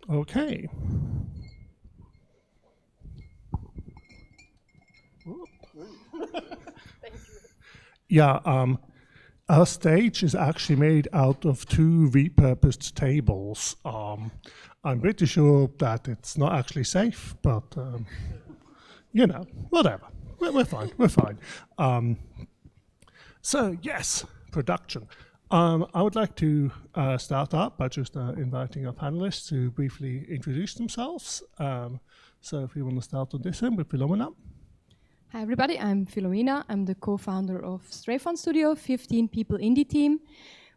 Okay. Thank you. Yeah, our stage is actually made out of 2 repurposed tables. I'm pretty sure that it's not actually safe, but you know, whatever. We're fine. We're fine. So yes, production. I would like to start out by just inviting our panelists to briefly introduce themselves. So if you want to start on this end with Philomena. Hi everybody, I'm Philomena. I'm the co-founder of Fawn Studio, 15 people indie team.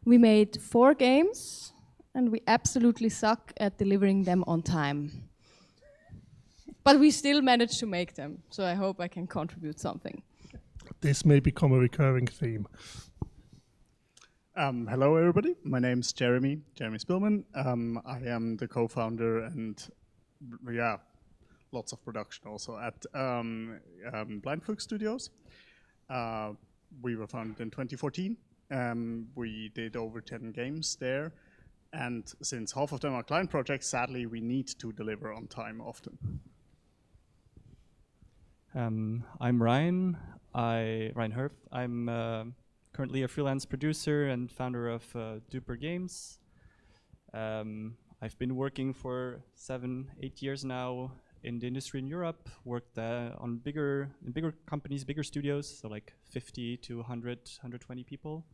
We made 4 games and we absolutely suck at delivering them on time. But we still managed to make them, so I hope I can contribute something. This may become a recurring theme. Hello, everybody. My name's Jeremy Spillman. I am the co-founder and, yeah, lots of production also at Blindflug Studios. We were founded in 2014. We did over 10 games there. And since half of them are client projects, sadly, we need to deliver on time often. I'm Ryan Herve. I'm currently a freelance producer and founder of Duper Games. I've been working for 7-8 years now in the industry in Europe, worked on bigger companies, bigger studios, so like 50 to 100, 120 people.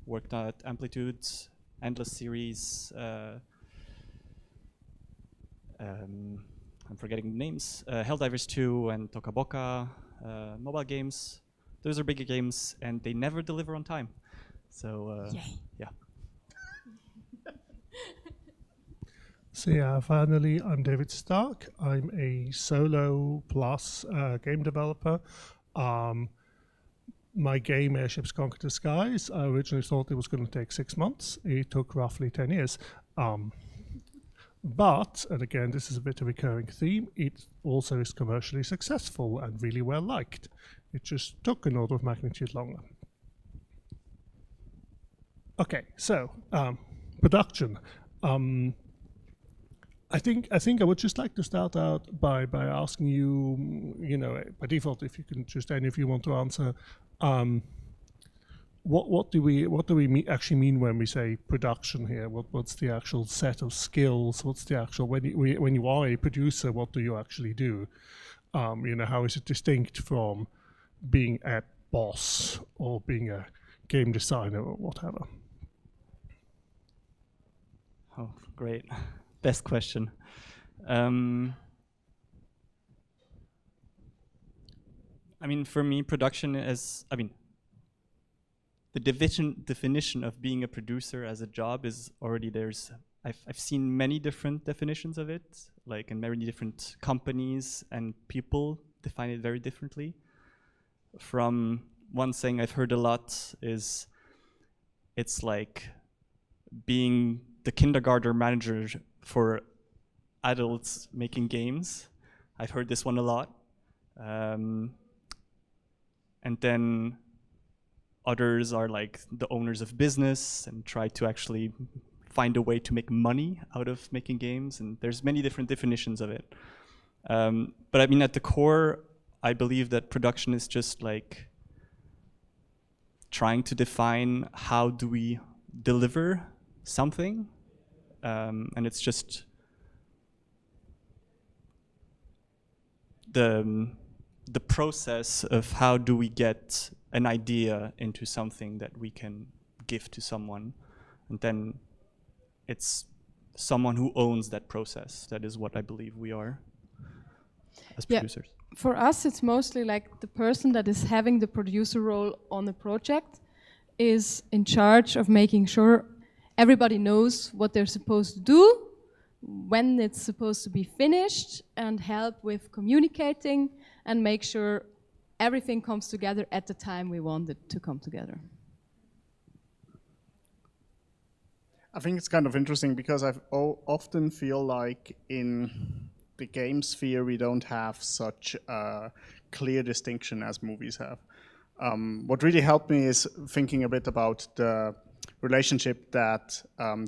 Worked at Amplitude, Endless Series, I'm forgetting the names, Helldivers 2 and Tokaboka, mobile games. Those are bigger games and they never deliver on time. So, yeah. So yeah, finally, I'm David Stark. I'm a solo plus game developer. My game, Airships Conquer the Skies, I originally thought it was going to take 6 months. It took roughly 10 years. But, and again, this is a bit of a recurring theme, it also is commercially successful and really well liked. It just took an order of magnitude longer. Okay, so production. I think I would just like to start out by asking you, you know, by default, if you can just, any of you want to answer, what do we actually mean when we say production here? What's the actual set of skills? What's the actual, when you are a producer, what do you actually do? You know, how is it distinct from being a boss or being a game designer or whatever? Oh, great. Best question. I mean, for me, production is, the definition of being a producer as a job is already I've seen many different definitions of it, like in many different companies, and people define it very differently. From one thing I've heard a lot is it's like being the kindergarten manager for adults making games. I've heard this one a lot. And then others are like the owners of business and try to actually find a way to make money out of making games. And there's many different definitions of it. But I mean, at the core, I believe that production is just like trying to define how do we deliver something. And it's just the process of how do we get an idea into something that we can give to someone. And then it's someone who owns that process. That is what I believe we are as producers. For us, it's mostly like the person that is having the producer role on the project is in charge of making sure everybody knows what they're supposed to do, when it's supposed to be finished, and help with communicating and make sure everything comes together at the time we want it to come together. I think it's kind of interesting because I often feel like in the game sphere we don't have such a clear distinction as movies have. What really helped me is thinking a bit about the relationship that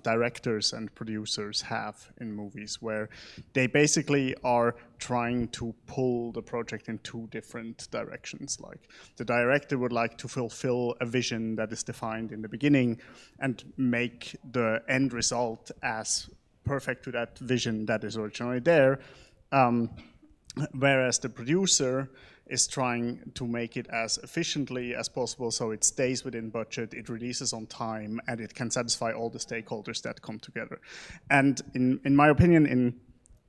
directors and producers have in movies, where they basically are trying to pull the project in two different directions. Like the director would like to fulfill a vision that is defined in the beginning and make the end result as perfect to that vision that is originally there, whereas the producer is trying to make it as efficiently as possible so it stays within budget, it releases on time, and it can satisfy all the stakeholders that come together. And in my opinion,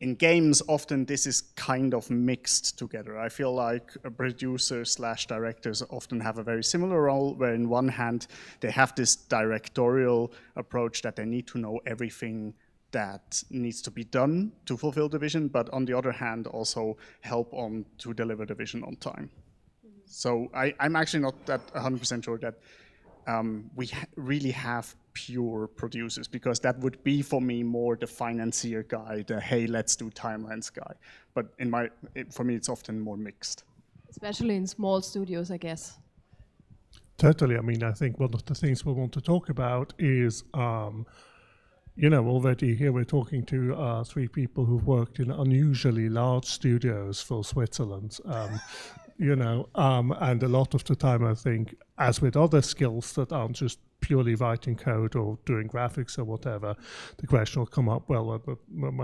in games, often this is kind of mixed together. I feel like producers / directors often have a very similar role, where in one hand, they have this directorial approach that they need to know everything that needs to be done to fulfill the vision, but on the other hand, also help on to deliver the vision on time. So I'm actually not that 100% sure that we really have pure producers, because that would be for me more the financier guy, the hey, let's do timelines guy. But for me, it's often more mixed. Especially in small studios, I guess. Totally. I mean, I think one of the things we want to talk about is already here we're talking to 3 people who've worked in unusually large studios for Switzerland, and a lot of the time I think, as with other skills that aren't just purely writing code or doing graphics or whatever, the question will come up, well,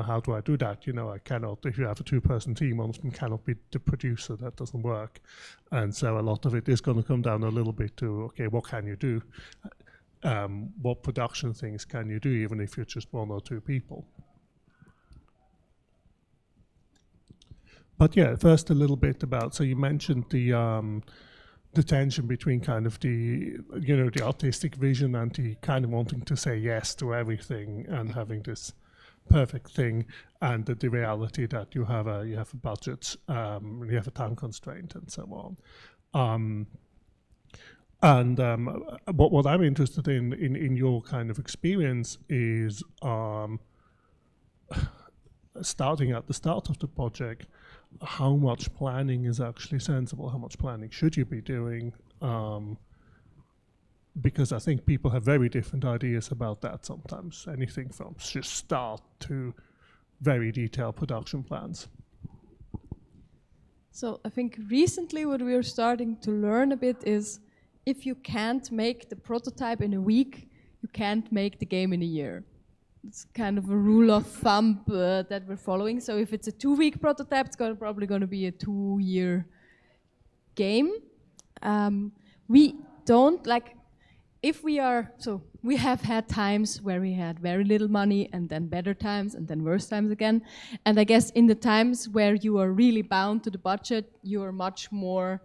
how do I do that? I cannot, if you have a 2-person team, one of them cannot be the producer, that doesn't work. And so a lot of it is going to come down a little bit to, okay, what can you do? What production things can you do, even if you're just 1 or 2 people? But yeah, first a little bit about, so you mentioned the tension between kind of the artistic vision and the kind of wanting to say yes to everything and having this perfect thing, and the reality that you have a budget, you have a time constraint, and so on. And what I'm interested in your kind of experience is starting at the start of the project, how much planning is actually sensible? How much planning should you be doing? Because I think people have very different ideas about that sometimes. Anything from just start to very detailed production plans. So I think recently what we are starting to learn a bit is, if you can't make the prototype in a week, you can't make the game in a year. It's kind of a rule of thumb that we're following. So if it's a 2-week prototype, it's probably going to be a 2-year game. We don't we have had times where we had very little money, and then better times, and then worse times again. And I guess in the times where you are really bound to the budget, you are much more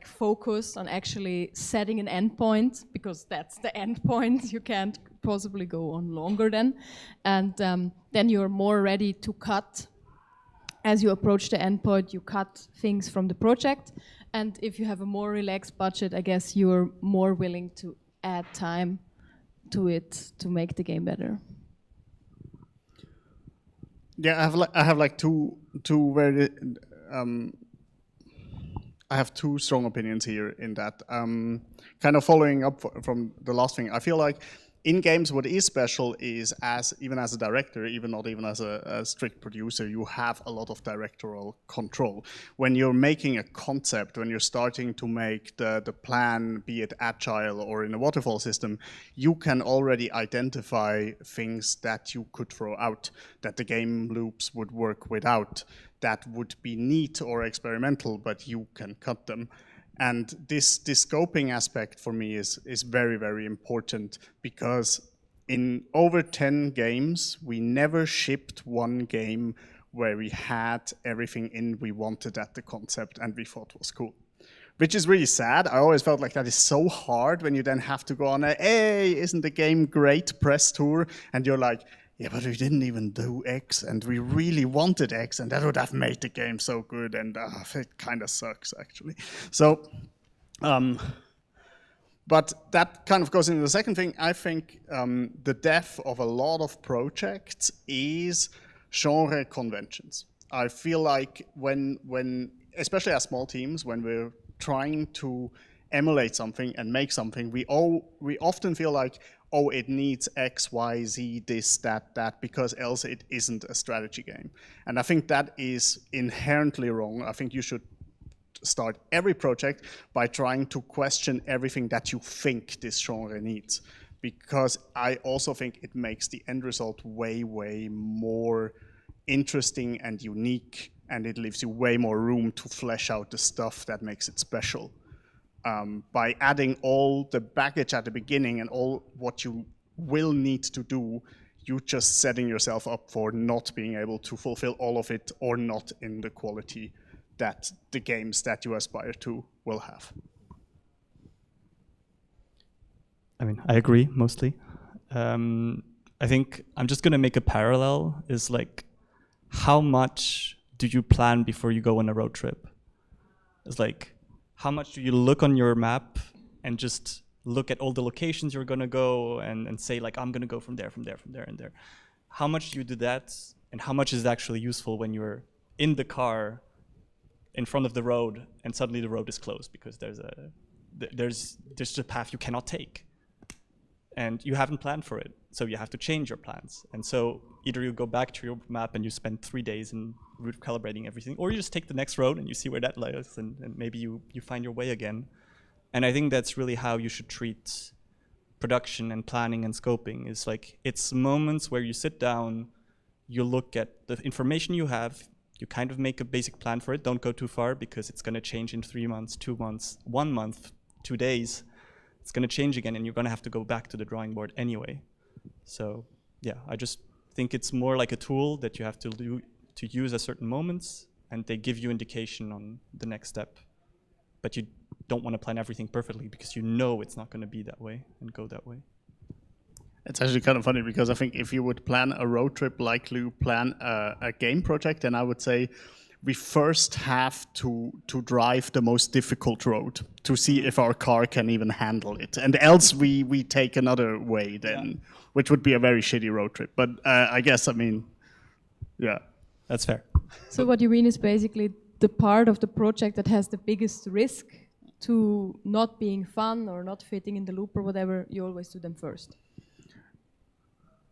focused on actually setting an endpoint, because that's the endpoint. You can't possibly go on longer then. And then you're more ready to cut. As you approach the endpoint, you cut things from the project. And if you have a more relaxed budget, I guess you're more willing to add time to it to make the game better. Yeah, I have two very I have 2 strong opinions here in that. Kind of following up from the last thing, I feel like in games what is special is, even as a director, not even as a strict producer, you have a lot of directorial control. When you're making a concept, when you're starting to make the plan, be it agile or in a waterfall system, you can already identify things that you could throw out, that the game loops would work without, that would be neat or experimental, but you can cut them. And this scoping aspect for me is very, very important, because in over 10 games, we never shipped one game where we had everything we wanted at the concept and we thought was cool. Which is really sad. I always felt like that is so hard when you then have to go on a, hey, isn't the game great press tour? And you're like, yeah, but we didn't even do X, and we really wanted X, and that would have made the game so good, and it kind of sucks, actually. So, but that kind of goes into the second thing. I think the death of a lot of projects is genre conventions. I feel like when especially as small teams, when we're trying to emulate something and make something, we often feel like, oh, it needs X, Y, Z, this, that, because else it isn't a strategy game. And I think that is inherently wrong. I think you should start every project by trying to question everything that you think this genre needs. Because I also think it makes the end result way, way more interesting and unique, and it leaves you way more room to flesh out the stuff that makes it special. By adding all the baggage at the beginning and all what you will need to do, you're just setting yourself up for not being able to fulfill all of it, or not in the quality that the games that you aspire to will have. I mean, I agree mostly. I think I'm just gonna make a parallel, is like, how much do you plan before you go on a road trip? It's like, how much do you look on your map and just look at all the locations you're gonna go and say like, I'm gonna go from there, and there. How much do you do that, and how much is actually useful when you're in the car in front of the road and suddenly the road is closed because there's a path you cannot take, and you haven't planned for it, so you have to change your plans. And so either you go back to your map and you spend 3 days in route calibrating everything, or you just take the next road and you see where that lies, and maybe you find your way again. And I think that's really how you should treat production and planning and scoping. Is like, it's moments where you sit down, you look at the information you have, you kind of make a basic plan for it. Don't go too far, because it's gonna change in 3 months, 2 months, 1 month, 2 days. It's gonna change again, and you're gonna have to go back to the drawing board anyway. So yeah, I just think it's more like a tool that you have to use at certain moments, and they give you indication on the next step. But you don't want to plan everything perfectly, because you know it's not going to be that way and go that way. It's actually kind of funny, because I think if you would plan a road trip like you plan a game project, then I would say we first have to drive the most difficult road to see if our car can even handle it. And else we take another way then, which would be a very shitty road trip. But I guess, I mean, yeah. That's fair. So what you mean is basically the part of the project that has the biggest risk to not being fun or not fitting in the loop or whatever, you always do them first.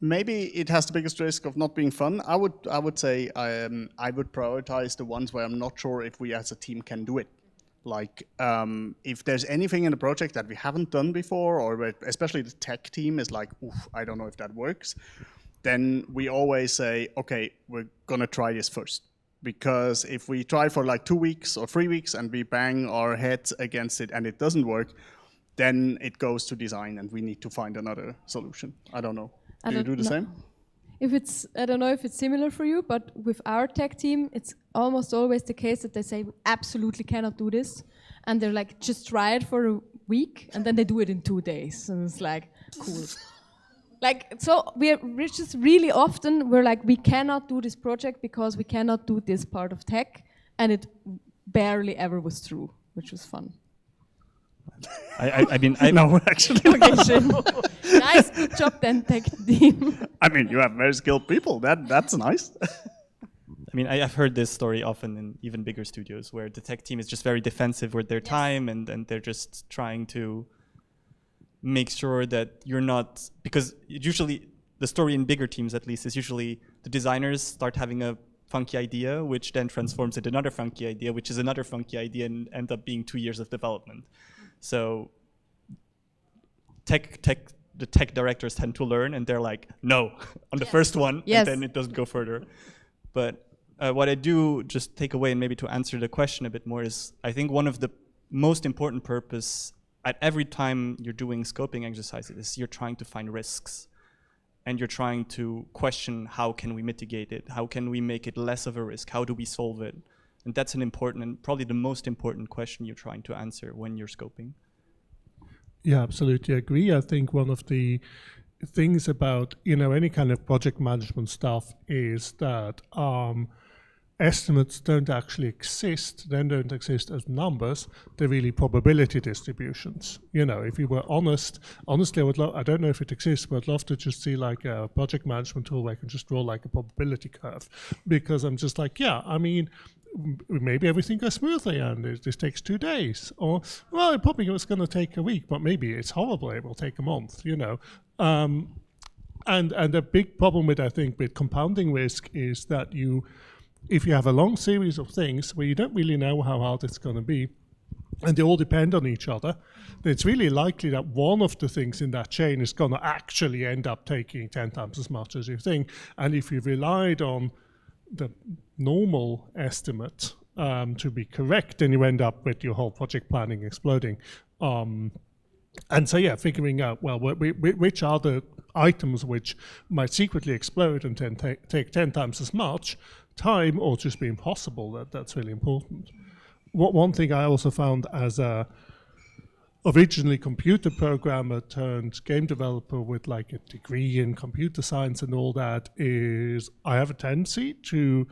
Maybe it has the biggest risk of not being fun. I would say I would prioritize the ones where I'm not sure if we as a team can do it. Like if there's anything in the project that we haven't done before, or where especially the tech team is like, oof, I don't know if that works, then we always say, okay, we're gonna try this first. Because if we try for like 2 weeks or 3 weeks and we bang our heads against it and it doesn't work, then it goes to design and we need to find another solution. I don't know. Do you do the same? I don't know if it's similar for you, but with our tech team, it's almost always the case that they say, we absolutely cannot do this. And they're like, just try it for a week, and then they do it in 2 days. And it's like, cool. Like, so we're just really often, we're like, we cannot do this project because we cannot do this part of tech. And it barely ever was true, which was fun. I mean, no, actually. Okay, nice, good job then, tech team. I mean, you have very skilled people. That's nice. I mean, I've heard this story often in even bigger studios, where the tech team is just very defensive with their time, and they're just trying to make sure that you're not, because usually the story in bigger teams at least is usually the designers start having a funky idea, which then transforms into another funky idea, which is another funky idea, and end up being 2 years of development. So the tech directors tend to learn, and they're like, no, on the first one, and then it doesn't go further. But what I do just take away, and maybe to answer the question a bit more, is I think one of the most important purpose at every time you're doing scoping exercises is you're trying to find risks, and you're trying to question, how can we mitigate it? How can we make it less of a risk? How do we solve it? And that's an important, and probably the most important question you're trying to answer when you're scoping. Yeah, absolutely agree. I think one of the things about, any kind of project management stuff is that estimates don't actually exist. They don't exist as numbers. They're really probability distributions. If you were honestly, I don't know if it exists, but I'd love to just see like a project management tool where I can just draw like a probability curve, because I'm just like, maybe everything goes smoothly and this takes 2 days, or well, it probably was going to take a week, but maybe it's horrible, it will take a month, And a big problem with, I think, with compounding risk is that if you have a long series of things where you don't really know how hard it's going to be, and they all depend on each other, then it's really likely that one of the things in that chain is going to actually end up taking 10 times as much as you think. And if you've relied on the normal estimate to be correct, then you end up with your whole project planning exploding. And so, yeah, figuring out, well, which are the items which might secretly explode and then take 10 times as much time or just be impossible, that's really important. One thing I also found as a originally computer programmer turned game developer with like a degree in computer science and all that is I have a tendency to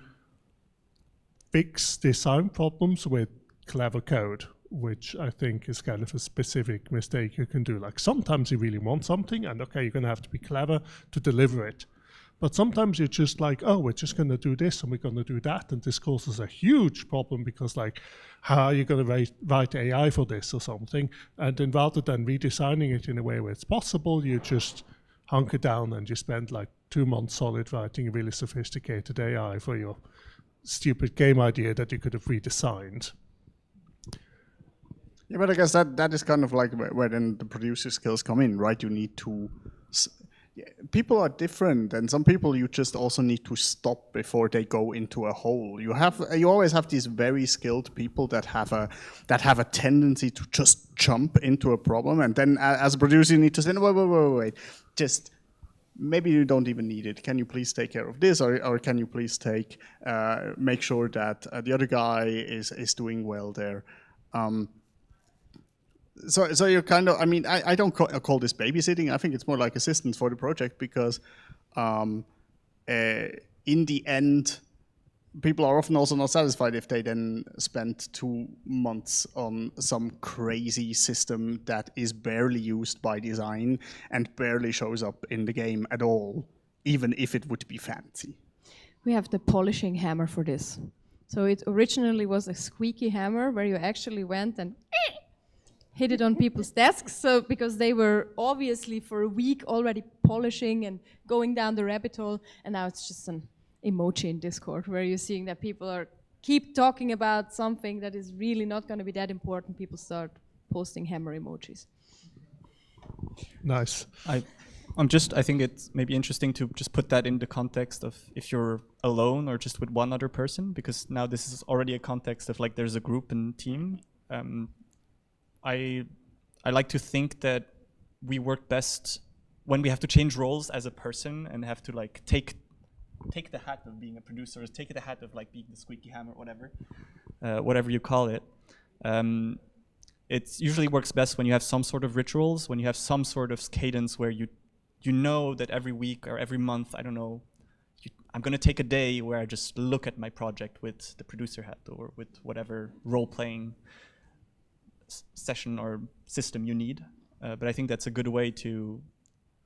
fix design problems with clever code, which I think is kind of a specific mistake you can do. Like sometimes you really want something and okay, you're going to have to be clever to deliver it. But sometimes you're just like, oh, we're just going to do this and we're going to do that. And this causes a huge problem because like, how are you going to write AI for this or something? And then rather than redesigning it in a way where it's possible, you just hunker down and you spend like 2 months solid writing a really sophisticated AI for your stupid game idea that you could have redesigned. Yeah, but I guess that is kind of like where then the producer skills come in, right? You need to... people are different, and some people you just also need to stop before they go into a hole. You always have these very skilled people that have a tendency to just jump into a problem, and then as a producer you need to say, no, wait, just maybe you don't even need it. Can you please take care of this, or can you please make sure that the other guy is doing well there. So you're kind of, I mean, I don't call this babysitting. I think it's more like assistance for the project because in the end, people are often also not satisfied if they then spend 2 months on some crazy system that is barely used by design and barely shows up in the game at all, even if it would be fancy. We have the polishing hammer for this. So it originally was a squeaky hammer where you actually went and hit it on people's desks, so because they were obviously for a week already polishing and going down the rabbit hole, and now it's just an emoji in Discord where you're seeing that people keep talking about something that is really not going to be that important. People start posting hammer emojis. Nice. I think it's maybe interesting to just put that in the context of if you're alone or just with one other person, because now this is already a context of like there's a group and team. I like to think that we work best when we have to change roles as a person and have to like take the hat of being a producer, or take the hat of like being the squeaky hammer, whatever you call it. It usually works best when you have some sort of rituals, when you have some sort of cadence where you know that every week or every month, I don't know, I'm going to take a day where I just look at my project with the producer hat or with whatever role-playing session or system you need. But I think that's a good way to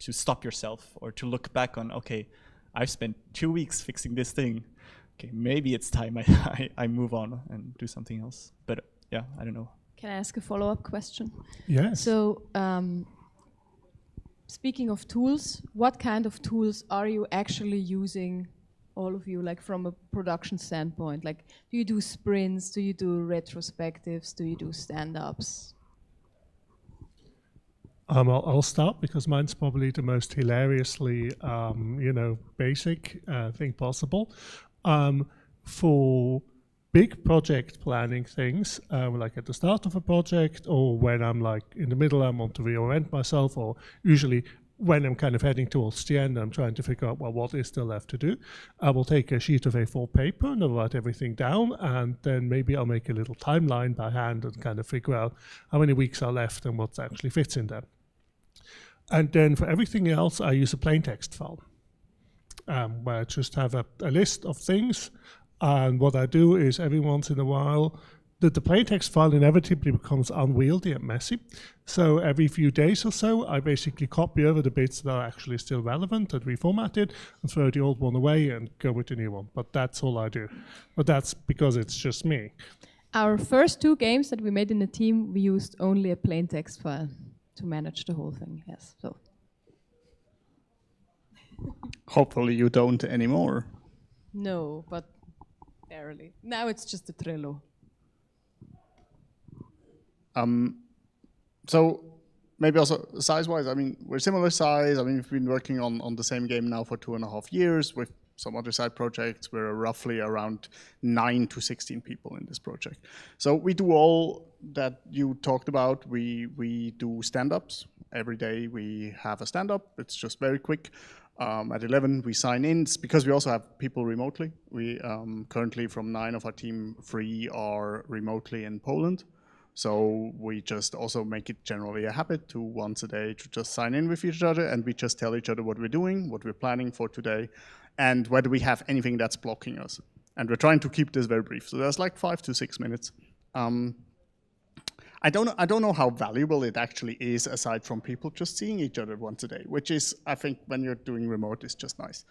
stop yourself or to look back on, okay, I've spent 2 weeks fixing this thing. Okay, maybe it's time I move on and do something else. But yeah, I don't know. Can I ask a follow-up question? Yes. So speaking of tools, what kind of tools are you actually using, all of you, like from a production standpoint? Like, do you do sprints? Do you do retrospectives? Do you do stand-ups? I'll start because mine's probably the most hilariously, basic thing possible. For big project planning things, like at the start of a project, or when I'm like in the middle, I want to reorient myself, or usually when I'm kind of heading towards the end, I'm trying to figure out, well, what is still left to do. I will take a sheet of A4 paper and I'll write everything down, and then maybe I'll make a little timeline by hand and kind of figure out how many weeks are left and what actually fits in there. And then for everything else, I use a plain text file, where I just have a list of things. And what I do is every once in a while, the plain text file inevitably becomes unwieldy and messy. So every few days or so, I basically copy over the bits that are actually still relevant and reformat it and throw the old one away and go with the new one. But that's all I do. But that's because it's just me. Our first 2 games that we made in the team, we used only a plain text file to manage the whole thing, yes. So Hopefully you don't anymore. No, but barely. Now it's just a Trello. So maybe also size-wise, I mean, we're similar size. I mean, we've been working on the same game now for 2.5 years with some other side projects. We're roughly around 9 to 16 people in this project. So we do all that you talked about. We do stand-ups. Every day we have a stand-up. It's just very quick. At 11 we sign in. It's because we also have people remotely. We currently from 9 of our team, 3 are remotely in Poland. So we just also make it generally a habit to once a day to just sign in with each other, and we just tell each other what we're doing, what we're planning for today, and whether we have anything that's blocking us. And we're trying to keep this very brief. So there's like 5 to 6 minutes. I don't know how valuable it actually is aside from people just seeing each other once a day, which is, I think, when you're doing remote, is just nice.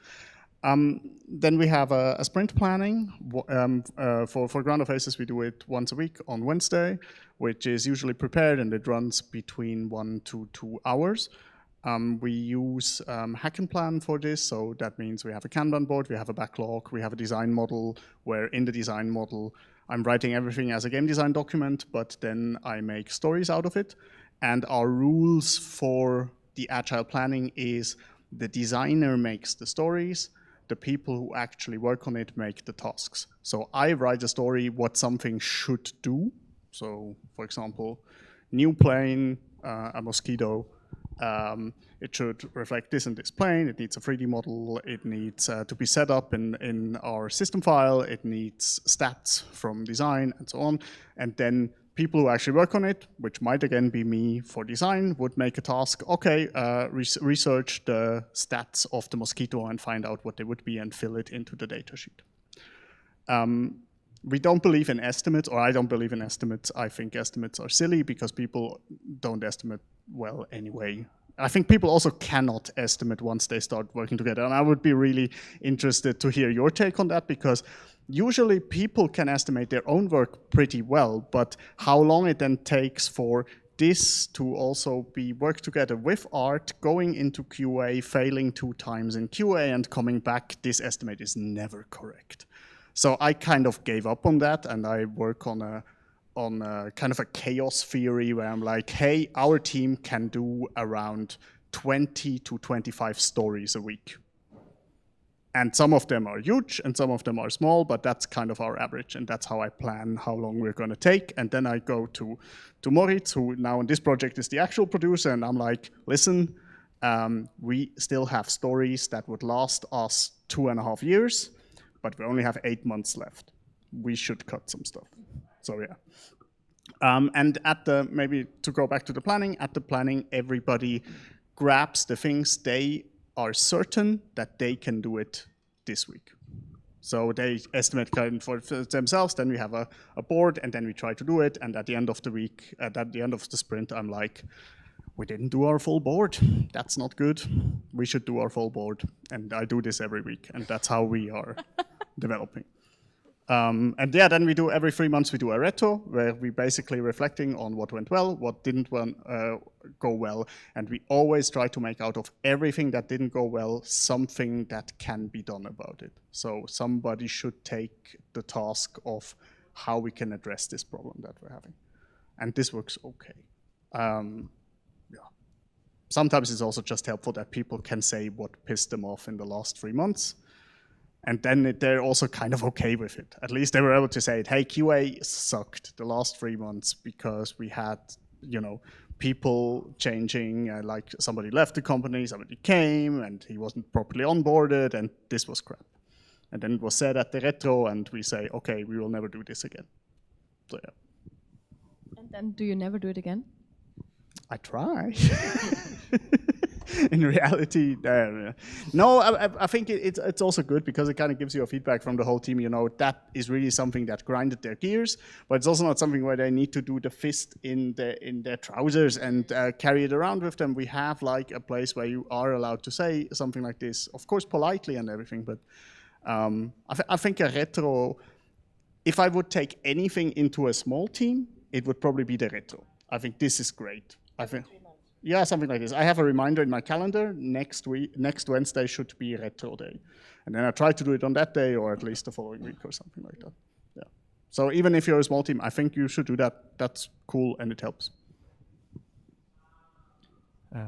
Then we have a sprint planning. For ground phases, we do it once a week on Wednesday, which is usually prepared, and it runs between 1 to 2 hours. We use Hack and Plan for this, so that means we have a Kanban board, we have a backlog, we have a design model, where in the design model, I'm writing everything as a game design document, but then I make stories out of it. And our rules for the agile planning is the designer makes the stories, the people who actually work on it make the tasks. So I write a story what something should do. So for example, new plane, a mosquito, it should reflect this and this plane, it needs a 3D model, it needs to be set up in our system file, it needs stats from design and so on. And then people who actually work on it, which might again be me for design, would make a task, okay, research the stats of the mosquito and find out what they would be and fill it into the datasheet. We don't believe in estimates, or I don't believe in estimates. I think estimates are silly because people don't estimate well anyway. I think people also cannot estimate once they start working together. And I would be really interested to hear your take on that, because usually people can estimate their own work pretty well, but how long it then takes for this to also be worked together with art, going into QA, failing 2 times in QA and coming back, this estimate is never correct. So I kind of gave up on that, and I work on a kind of a chaos theory where I'm like, hey, our team can do around 20 to 25 stories a week. And some of them are huge and some of them are small, but that's kind of our average, and that's how I plan how long we're going to take. And then I go to Moritz, who now in this project is the actual producer, and I'm like, listen, we still have stories that would last us 2.5 years, but we only have 8 months left. We should cut some stuff. So yeah. And maybe to go back to the planning, at the planning, everybody grabs the things they are certain that they can do it this week. So they estimate kind for themselves, then we have a board, and then we try to do it. And at the end of the week, at the end of the sprint, I'm like, we didn't do our full board. That's not good. We should do our full board. And I do this every week, and that's how we are developing. And yeah, then we do every 3 months we do a retro, where we basically reflecting on what went well, what didn't go well, and we always try to make out of everything that didn't go well something that can be done about it. So somebody should take the task of how we can address this problem that we're having, and this works okay. Yeah. Sometimes it's also just helpful that people can say what pissed them off in the last 3 months. And then they're also kind of okay with it. At least they were able to say, hey, QA sucked the last 3 months because we had, people changing, like somebody left the company, somebody came, and he wasn't properly onboarded, and this was crap. And then it was said at the retro, and we say, okay, we will never do this again. So yeah. And then do you never do it again? I try. In reality, no, I think it's also good because it kind of gives you a feedback from the whole team, that is really something that grinded their gears, but it's also not something where they need to do the fist in their trousers and carry it around with them. We have like a place where you are allowed to say something like this, of course politely and everything, but I think a retro, if I would take anything into a small team, it would probably be the retro. I think this is great. I think Yeah, something like this. I have a reminder in my calendar. Next Wednesday should be retro day, and then I try to do it on that day, or at least the following week, or something like that. Yeah. So even if you're a small team, I think you should do that. That's cool, and it helps. I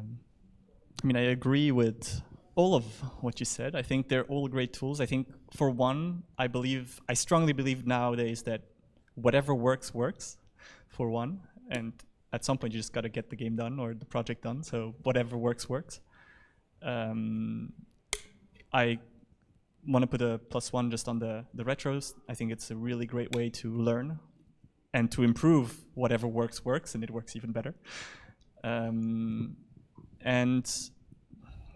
mean, I agree with all of what you said. I think they're all great tools. I think, for one, I strongly believe nowadays that whatever works, for one. And at some point, you just got to get the game done or the project done. So whatever works. I want to put a +1 just on the retros. I think it's a really great way to learn and to improve whatever works, and it works even better. And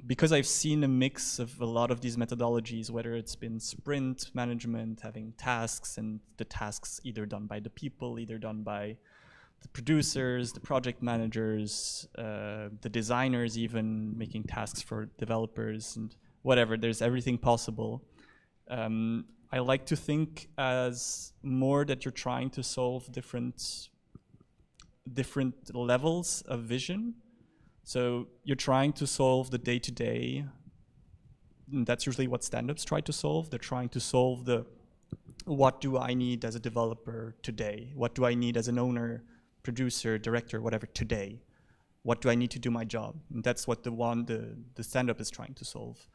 because I've seen a mix of a lot of these methodologies, whether it's been sprint management, having tasks, and the tasks either done by the people, either done by the producers, the project managers, the designers, even making tasks for developers and whatever, there's everything possible. I like to think as more that you're trying to solve different levels of vision. So you're trying to solve the day-to-day. That's usually what stand-ups try to solve. They're trying to solve what do I need as a developer today? What do I need as an owner, producer, director, whatever, today? What do I need to do my job? And that's what the stand-up is trying to solve.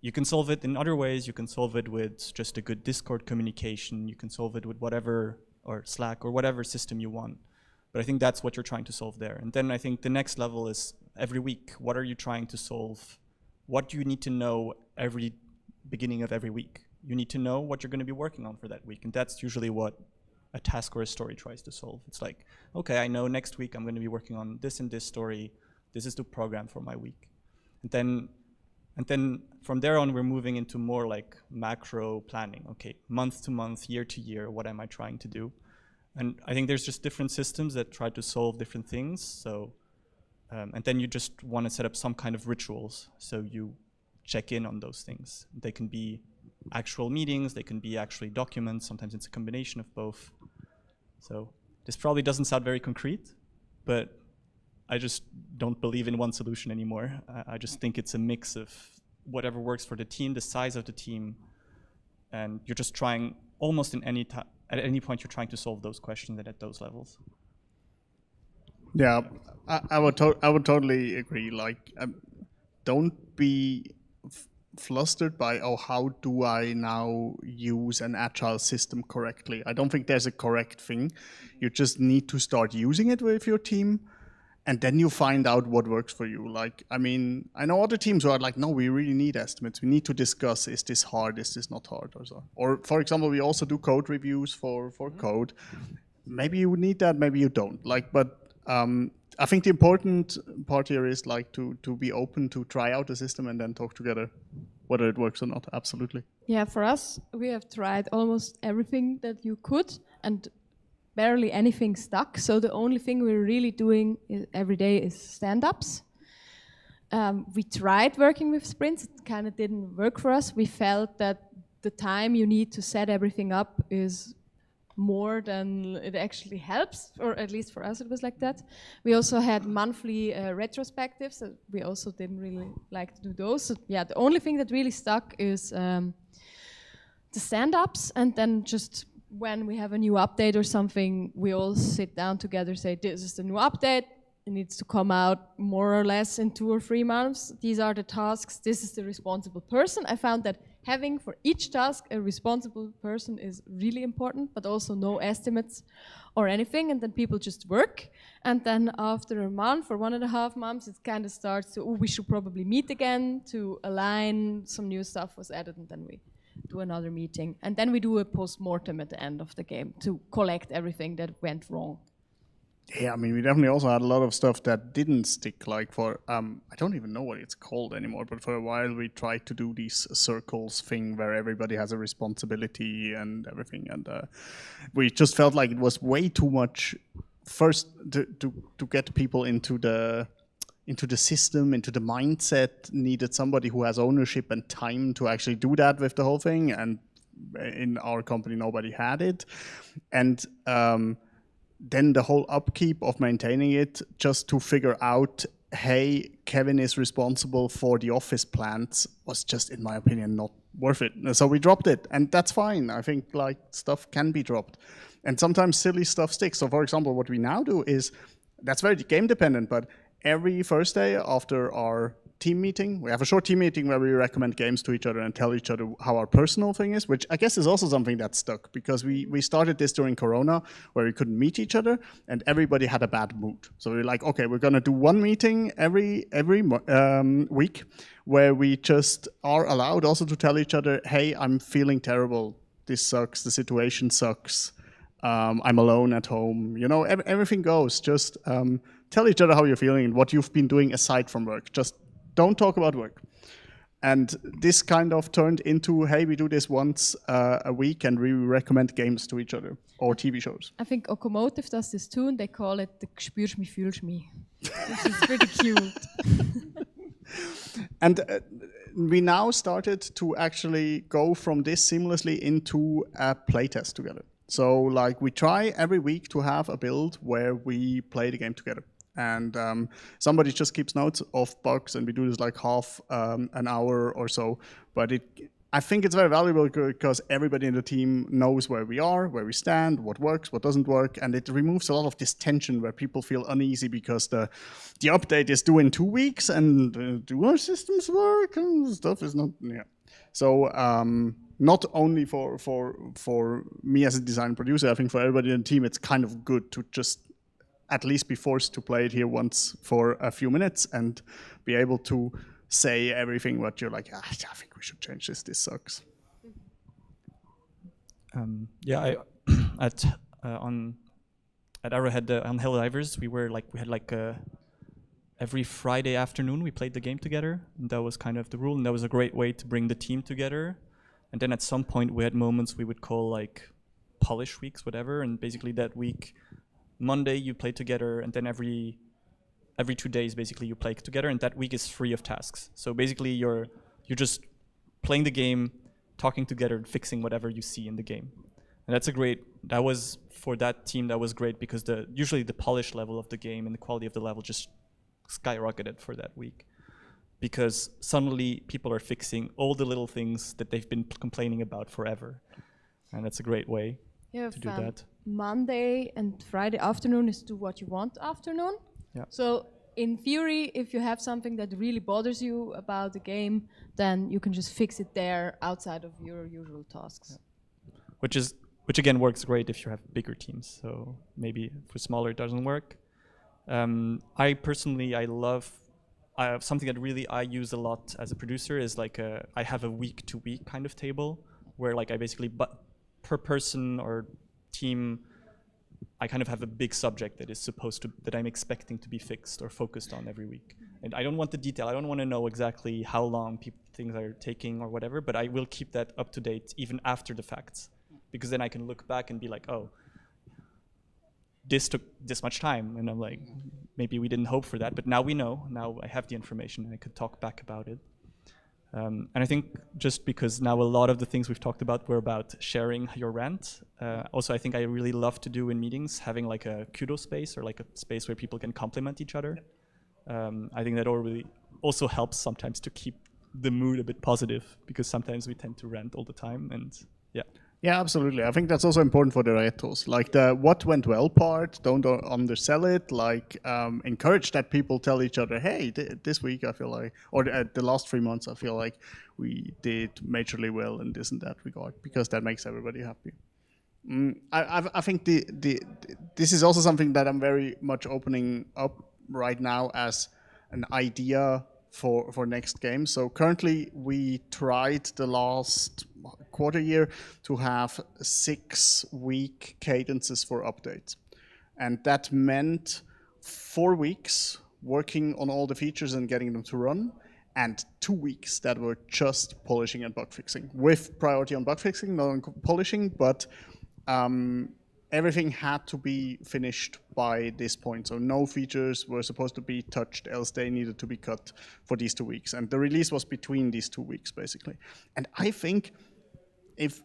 You can solve it in other ways. You can solve it with just a good Discord communication. You can solve it with whatever, or Slack, or whatever system you want. But I think that's what you're trying to solve there. And then I think the next level is every week. What are you trying to solve? What do you need to know every beginning of every week? You need to know what you're going to be working on for that week. And that's usually what a task or a story tries to solve. It's like, okay, I know next week I'm going to be working on this and this story. This is the program for my week. And then from there on, we're moving into more like macro planning. Okay, month to month, year to year, what am I trying to do? And I think there's just different systems that try to solve different things. So, and then you just want to set up some kind of rituals. So you check in on those things. They can be actual meetings. They can be actually documents. Sometimes it's a combination of both. So this probably doesn't sound very concrete, but I just don't believe in one solution anymore. I just think it's a mix of whatever works for the team, the size of the team, and you're just trying almost at any point you're trying to solve those questions at those levels. Yeah, I would totally agree. Like, don't be flustered by, oh, how do I now use an agile system correctly? I don't think there's a correct thing. You just need to start using it with your team, and then you find out what works for you. Like, I mean, I know other teams who are like, no, we really need estimates. We need to discuss, is this hard, is this not hard, or so. Or, for example, we also do code reviews for code. Maybe you need that, maybe you don't. Like, but I think the important part here is like to be open to try out the system and then talk together whether it works or not. Absolutely. Yeah, for us, we have tried almost everything that you could, and barely anything stuck. So the only thing we're really doing every day is stand-ups. We tried working with sprints. It kind of didn't work for us. We felt that the time you need to set everything up is more than it actually helps, or at least for us it was like that. We also had monthly retrospectives. So we also didn't really like to do those. So yeah, the only thing that really stuck is the stand-ups, and then just when we have a new update or something, we all sit down together, say, this is the new update. It needs to come out more or less in 2 or 3 months. These are the tasks. This is the responsible person. I found that having for each task a responsible person is really important, but also no estimates or anything. And then people just work. And then after a month or 1.5 months, it kind of starts to, oh, we should probably meet again to align. Some new stuff was added, and then we do another meeting. And then we do a post-mortem at the end of the game to collect everything that went wrong. Yeah, I mean, we definitely also had a lot of stuff that didn't stick. Like for, I don't even know what it's called anymore, but for a while we tried to do these circles thing where everybody has a responsibility and everything. And we just felt like it was way too much first to get people into the system, into the mindset, needed somebody who has ownership and time to actually do that with the whole thing. And in our company, nobody had it. And then the whole upkeep of maintaining it, just to figure out hey, Kevin is responsible for the office plants was just, in my opinion, not worth it. So we dropped it, and that's fine. I think like stuff can be dropped. And sometimes silly stuff sticks. So for example, what we now do is, that's very game dependent, but every Thursday after our team meeting, we have a short team meeting where we recommend games to each other and tell each other how our personal thing is, which I guess is also something that stuck, because we started this during Corona where we couldn't meet each other and everybody had a bad mood. So we're like, okay, we're gonna do one meeting every week where we just are allowed also to tell each other, hey, I'm feeling terrible, this sucks, the situation sucks, I'm alone at home, you know, everything goes. Just tell each other how you're feeling and what you've been doing aside from work. Just don't talk about work. And this kind of turned into, hey, we do this once a week and we recommend games to each other or TV shows. I think Okomotive does this too, and they call it the Spürst mich, fühlst mich, which is pretty cute. And we now started to actually go from this seamlessly into a playtest together. So like we try every week to have a build where we play the game together. And somebody just keeps notes of bugs, and we do this like half an hour or so. But I think it's very valuable because everybody in the team knows where we are, where we stand, what works, what doesn't work, and it removes a lot of this tension where people feel uneasy because the update is due in 2 weeks, and do our systems work? And stuff is not, yeah. So not only for me as a design producer, I think for everybody in the team, it's kind of good to just at least be forced to play it here once for a few minutes and be able to say everything what you're like, I think we should change this, this sucks. Yeah, at Arrowhead on Helldivers, we had every Friday afternoon we played the game together, and that was kind of the rule, and that was a great way to bring the team together. And then at some point we had moments we would call like polish weeks, whatever, and basically that week, Monday you play together, and then every 2 days basically you play together, and that week is free of tasks. So basically you're just playing the game, talking together, and fixing whatever you see in the game. And that was for that team, that was great because usually the polish level of the game and the quality of the level just skyrocketed for that week, because suddenly people are fixing all the little things that they've been complaining about forever, and that's a great way to do that. Monday and Friday afternoon is do what you want afternoon. Yeah. So in theory, if you have something that really bothers you about the game, then you can just fix it there outside of your usual tasks. Yeah. Which again works great if you have bigger teams. So maybe for smaller it doesn't work. I personally, I have something that really I use a lot as a producer is like I have a week-to-week kind of table where like I basically, per person or team, I kind of have a big subject that I'm expecting to be fixed or focused on every week. And I don't want the detail. I don't want to know exactly how long things are taking or whatever, but I will keep that up to date even after the facts, because then I can look back and be like, oh, this took this much time, and I'm like, maybe we didn't hope for that, but now we know. Now I have the information, and I could talk back about it. And I think just because now a lot of the things we've talked about were about sharing your rant. Also, I think I really love to do in meetings, having like a kudo space or like a space where people can compliment each other. I think that really also helps sometimes to keep the mood a bit positive, because sometimes we tend to rant all the time, and yeah. Yeah, absolutely. I think that's also important for the retos. Like the what went well part, don't undersell it. Like encourage that people tell each other, hey, this week I feel like, or the last 3 months I feel like we did majorly well in this and that regard, because that makes everybody happy. I think this is also something that I'm very much opening up right now as an idea for next game. So currently we tried the last quarter year to have 6-week cadences for updates. And that meant 4 weeks working on all the features and getting them to run, and 2 weeks that were just polishing and bug fixing, with priority on bug fixing, not on polishing, but everything had to be finished by this point. So no features were supposed to be touched, else they needed to be cut for these 2 weeks. And the release was between these 2 weeks, basically. And I think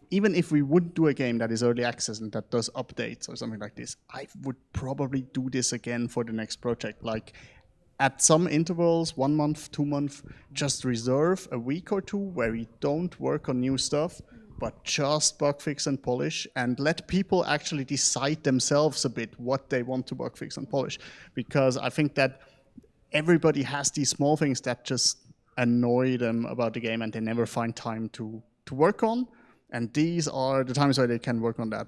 even if we would do a game that is early access and that does updates or something like this, I would probably do this again for the next project. Like at some intervals, 1 month, 2 months, just reserve a week or two where we don't work on new stuff, but just bug fix and polish, and let people actually decide themselves a bit what they want to bug fix and polish. Because I think that everybody has these small things that just annoy them about the game and they never find time to work on. And these are the times where they can work on that.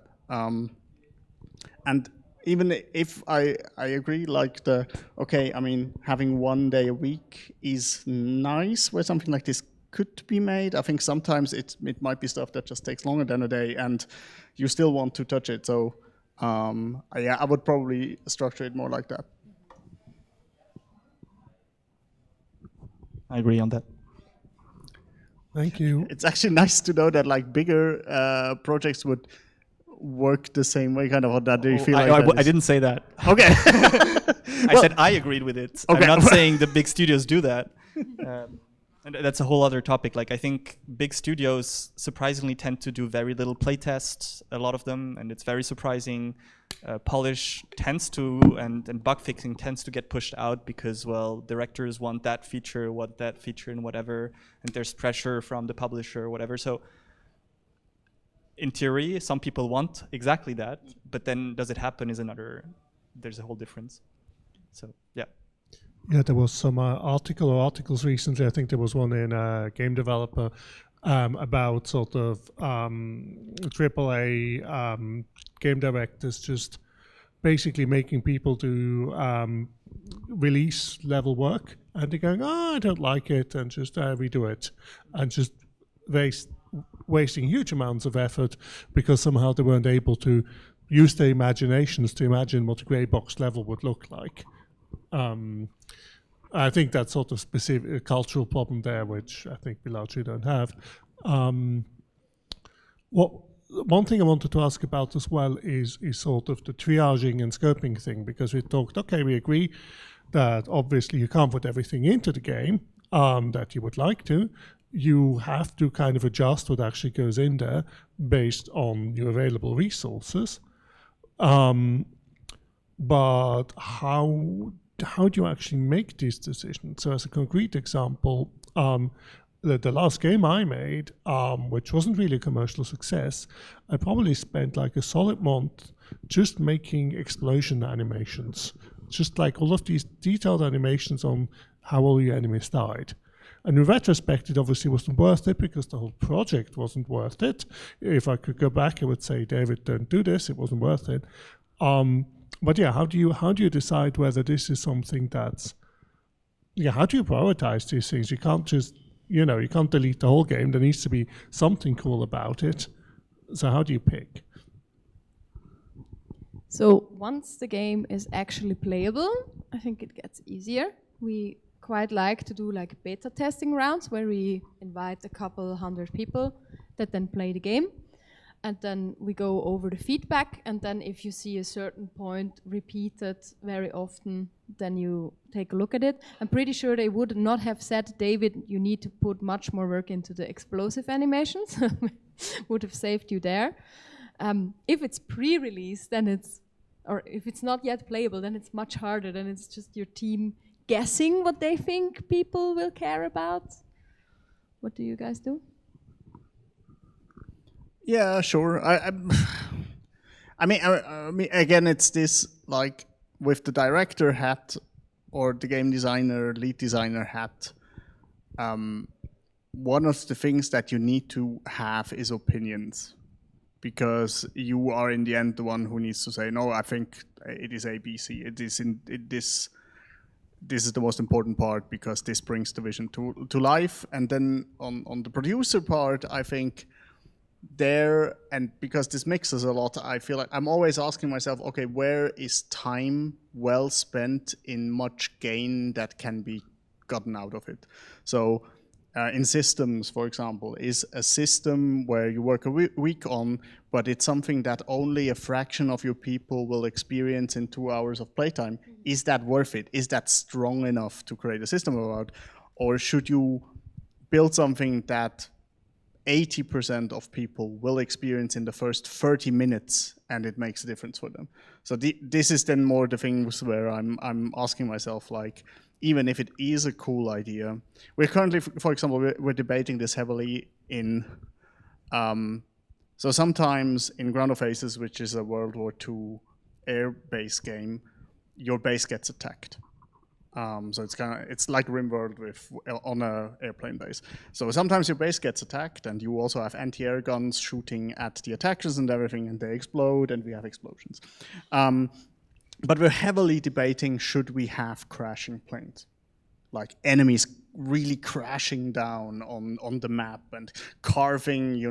And even if I agree, like I mean, having 1 day a week is nice where something like this could be made. I think sometimes it might be stuff that just takes longer than a day and you still want to touch it. So yeah, I would probably structure it more like that. I agree on that. Thank you. It's actually nice to know that like bigger projects would work the same way, kind of. Or that do you feel like I didn't say that. Okay. I said I agreed with it. Okay. I'm not saying the big studios do that. And that's a whole other topic. Like I think big studios surprisingly tend to do very little playtests, a lot of them, and it's very surprising. Polish tends to, and bug fixing tends to get pushed out because, well, directors want that feature, and whatever, and there's pressure from the publisher or whatever. So in theory, some people want exactly that, but then does it happen is there's a whole difference. So, yeah. Yeah, there was some articles recently. I think there was one in Game Developer about sort of AAA game directors just basically making people do release level work, and they're going, I don't like it, and just redo it, and just wasting huge amounts of effort because somehow they weren't able to use their imaginations to imagine what a grey box level would look like. I think that's sort of specific a cultural problem there, which I think we largely don't have. One thing I wanted to ask about as well is sort of the triaging and scoping thing, because we talked, okay, we agree that obviously you can't put everything into the game that you would like to. You have to kind of adjust what actually goes in there based on your available resources. But how do you actually make these decisions? So as a concrete example, the last game I made, which wasn't really a commercial success, I probably spent like a solid month just making explosion animations, just like all of these detailed animations on how all your enemies died. And in retrospect, it obviously wasn't worth it because the whole project wasn't worth it. If I could go back, I would say, David, don't do this. It wasn't worth it. But yeah, how do you decide whether this is something that's, how do you prioritize these things? You can't just, you can't delete the whole game. There needs to be something cool about it. So how do you pick? So once the game is actually playable, I think it gets easier. We quite like to do like beta testing rounds where we invite a couple hundred people that then play the game. And then we go over the feedback, and then if you see a certain point repeated very often, then you take a look at it. I'm pretty sure they would not have said, David, you need to put much more work into the explosive animations. Would have saved you there. If it's pre-release, then or if it's not yet playable, then it's much harder. Then it's just your team guessing what they think people will care about. What do you guys do? Yeah, sure. I mean, again, it's this like with the director hat or the game designer, lead designer hat. One of the things that you need to have is opinions, because you are in the end the one who needs to say, no, I think it is A, B, C. This is the most important part because this brings the vision to life. And then on the producer part, I think. And because this mixes a lot, I feel like I'm always asking myself, okay, where is time well spent in much gain that can be gotten out of it? So in systems, for example, is a system where you work a week on, but it's something that only a fraction of your people will experience in 2 hours of playtime. Is that worth it? Is that strong enough to create a system about? Or should you build something that 80% of people will experience in the first 30 minutes, and it makes a difference for them? So this is then more the things where I'm asking myself, like, even if it is a cool idea. We're currently, for example, we're debating this heavily in, so sometimes in Ground of Aces, which is a World War II air base game, your base gets attacked. So it's like RimWorld on a airplane base. So sometimes your base gets attacked, and you also have anti-air guns shooting at the attackers and everything, and they explode, and we have explosions. But we're heavily debating, should we have crashing planes? Like enemies really crashing down on the map and carving,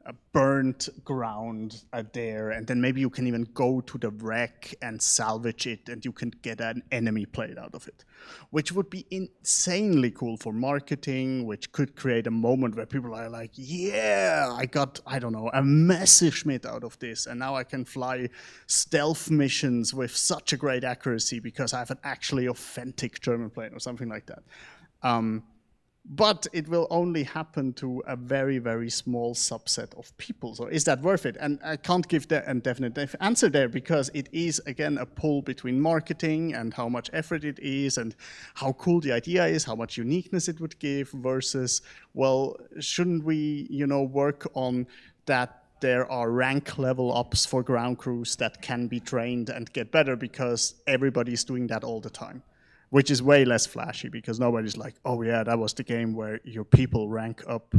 a burnt ground there, and then maybe you can even go to the wreck and salvage it, and you can get an enemy plate out of it, which would be insanely cool for marketing, which could create a moment where people are like, yeah, I got, I don't know, a Messerschmitt out of this, and now I can fly stealth missions with such a great accuracy because I have an actually authentic German plane or something like that. But it will only happen to a very, very small subset of people. So is that worth it? And I can't give a definite answer there, because it is, again, a pull between marketing and how much effort it is and how cool the idea is, how much uniqueness it would give versus, well, shouldn't we, work on that there are rank level ups for ground crews that can be trained and get better, because everybody's doing that all the time. Which is way less flashy, because nobody's like, oh yeah, that was the game where your people rank up.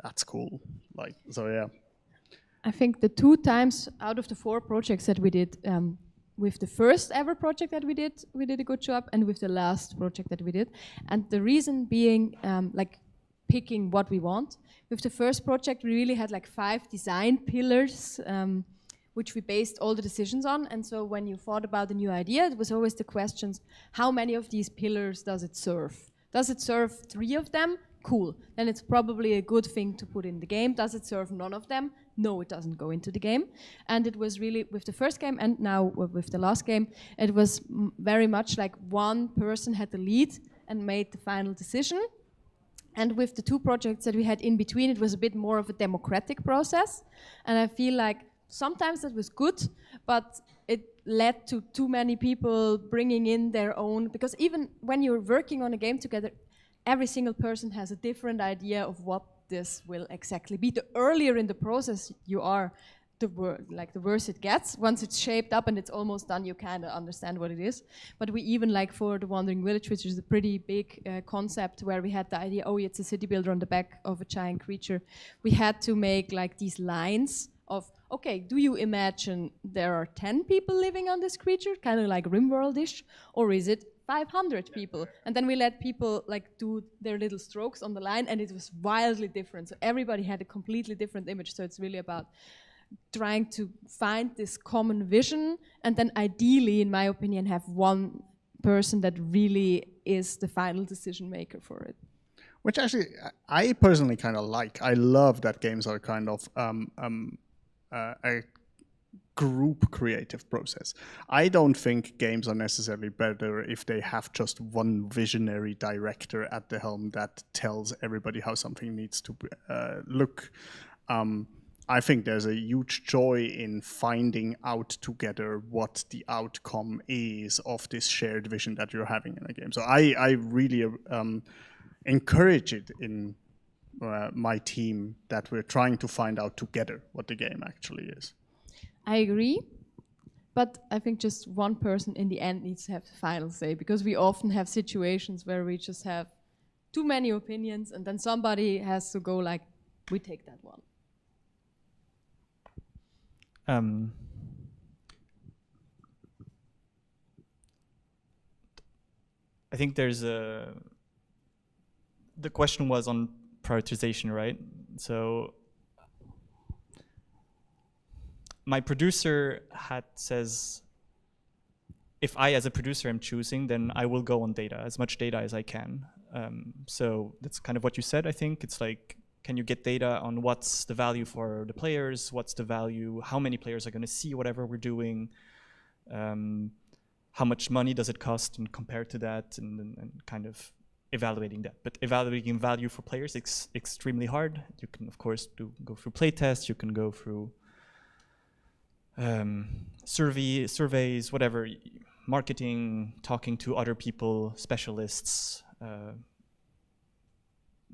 That's cool. So yeah. I think the 2 times out of the 4 projects that we did, with the first ever project that we did a good job, and with the last project that we did. And the reason being, picking what we want. With the first project, we really had 5 design pillars, which we based all the decisions on. And so when you thought about a new idea, it was always the questions, how many of these pillars does it serve? Does it serve 3 of them? Cool. Then it's probably a good thing to put in the game. Does it serve none of them? No, it doesn't go into the game. And it was really, with the first game and now with the last game, it was very much like one person had the lead and made the final decision. And with the 2 projects that we had in between, it was a bit more of a democratic process. And I feel like sometimes that was good, but it led to too many people bringing in their own, because even when you're working on a game together, every single person has a different idea of what this will exactly be. The earlier in the process you are, the worse it gets. Once it's shaped up and it's almost done, you kind of understand what it is. But we even, for the Wandering Village, which is a pretty big concept, where we had the idea, oh, it's a city builder on the back of a giant creature. We had to make these lines of, okay, do you imagine there are 10 people living on this creature, kind of like RimWorld-ish, or is it 500 people? And then we let people do their little strokes on the line, and it was wildly different. So everybody had a completely different image. So it's really about trying to find this common vision, and then ideally, in my opinion, have one person that really is the final decision maker for it. Which actually, I personally kind of like. I love that games are kind of a group creative process. I don't think games are necessarily better if they have just one visionary director at the helm that tells everybody how something needs to look. I think there's a huge joy in finding out together what the outcome is of this shared vision that you're having in a game. So I really encourage it in my team, that we're trying to find out together what the game actually is. I agree, but I think just one person in the end needs to have the final say, because we often have situations where we just have too many opinions, and then somebody has to go we take that one. I think there's the question was on prioritization, right? So my producer says, if I as a producer am choosing, then I will go on data, as much data as I can. So that's kind of what you said, I think. It's can you get data on what's the value for the players, what's the value, how many players are going to see whatever we're doing, how much money does it cost, and compare to that, and kind of evaluating that. But evaluating value for players is extremely hard. You can, of course, go through playtests, you can go through surveys, whatever. marketing, talking to other people, specialists,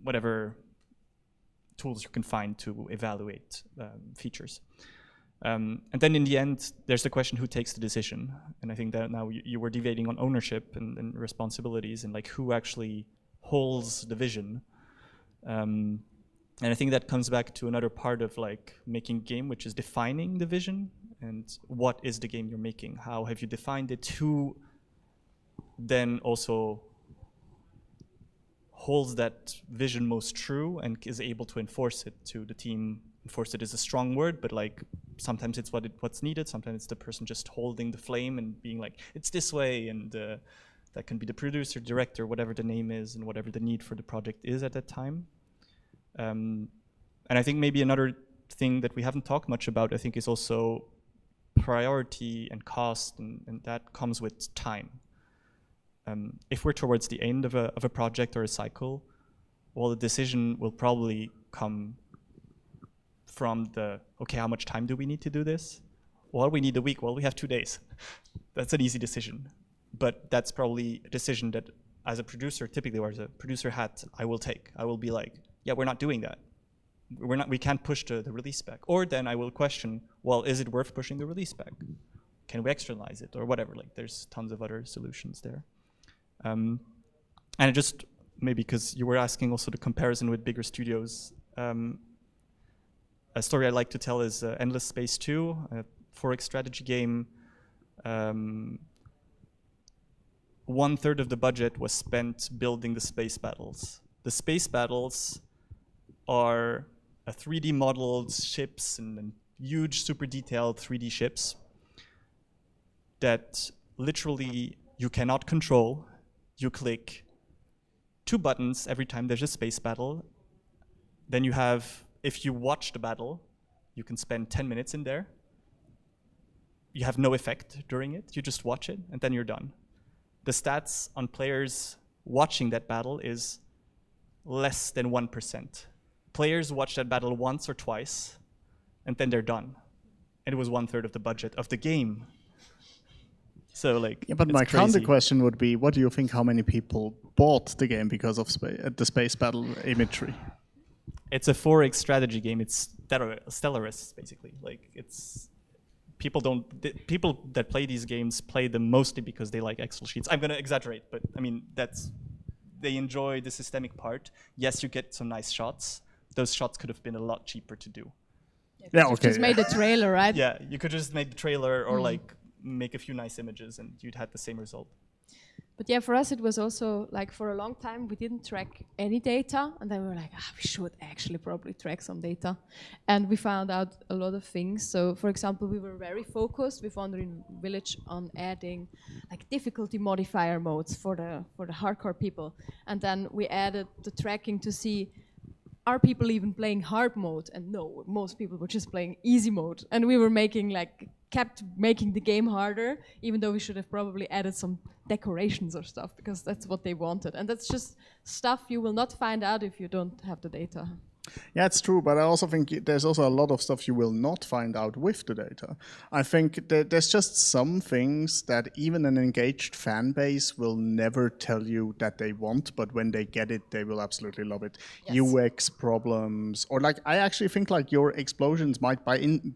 whatever tools you can find to evaluate features. And then in the end, there's the question who takes the decision. And I think that now you were debating on ownership and responsibilities and like who actually holds the vision. And I think that comes back to another part of like making a game, which is defining the vision and what is the game you're making? How have you defined it? Who then also holds that vision most true and is able to enforce it to the team. Enforce it is a strong word, but like sometimes it's what's needed. Sometimes it's the person just holding the flame and being like, it's this way. And that can be the producer, director, whatever the name is and whatever the need for the project is at that time. And I think maybe another thing that we haven't talked much about, I think, is also priority and cost, and that comes with time. If we're towards the end of a project or a cycle, well, the decision will probably come from the, okay, how much time do we need to do this? Well, we need a week. Well, we have 2 days. That's an easy decision. But that's probably a decision that as a producer, typically, or as a producer hat, I will take. I will be like, yeah, we're not doing that. We can't push the release back. Or then I will question, well, is it worth pushing the release back? Can we externalize it or whatever? Like there's tons of other solutions there. And just maybe because you were asking also the comparison with bigger studios, a story I like to tell is Endless Space 2, a 4X strategy game. 1/3 of the budget was spent building the space battles. The space battles are 3D modeled ships and huge, super detailed 3D ships that literally you cannot control. You click 2 buttons every time there's a space battle. Then you have, if you watch the battle, you can spend 10 minutes in there. You have no effect during it. You just watch it, and then you're done. The stats on players watching that battle is less than 1%. Players watch that battle once or twice, and then they're done. And it was 1/3 of the budget of the game. So like, yeah, but my counter question would be, what do you think how many people bought the game because of the space battle imagery? It's a 4X strategy game. It's Stellaris, basically. Like it's people that play these games play them mostly because they like Excel sheets. I'm gonna exaggerate, but I mean they enjoy the systemic part. Yes, you get some nice shots. Those shots could have been a lot cheaper to do. Yeah, okay. Just made a trailer, right? Yeah, you could just make the trailer or like make a few nice images and you'd had the same result. But yeah, for us it was also like for a long time we didn't track any data, and then we were like, we should actually probably track some data. And we found out a lot of things. So for example, we were very focused with Wandering Village on adding like difficulty modifier modes for the hardcore people. And then we added the tracking to see, are people even playing hard mode? And no, most people were just playing easy mode. And we were kept making the game harder, even though we should have probably added some decorations or stuff, because that's what they wanted. And that's just stuff you will not find out if you don't have the data. Yeah, it's true, but I also think there's also a lot of stuff you will not find out with the data. I think there's just some things that even an engaged fan base will never tell you that they want, but when they get it, they will absolutely love it. Yes. UX problems, or like, I actually think like your explosions might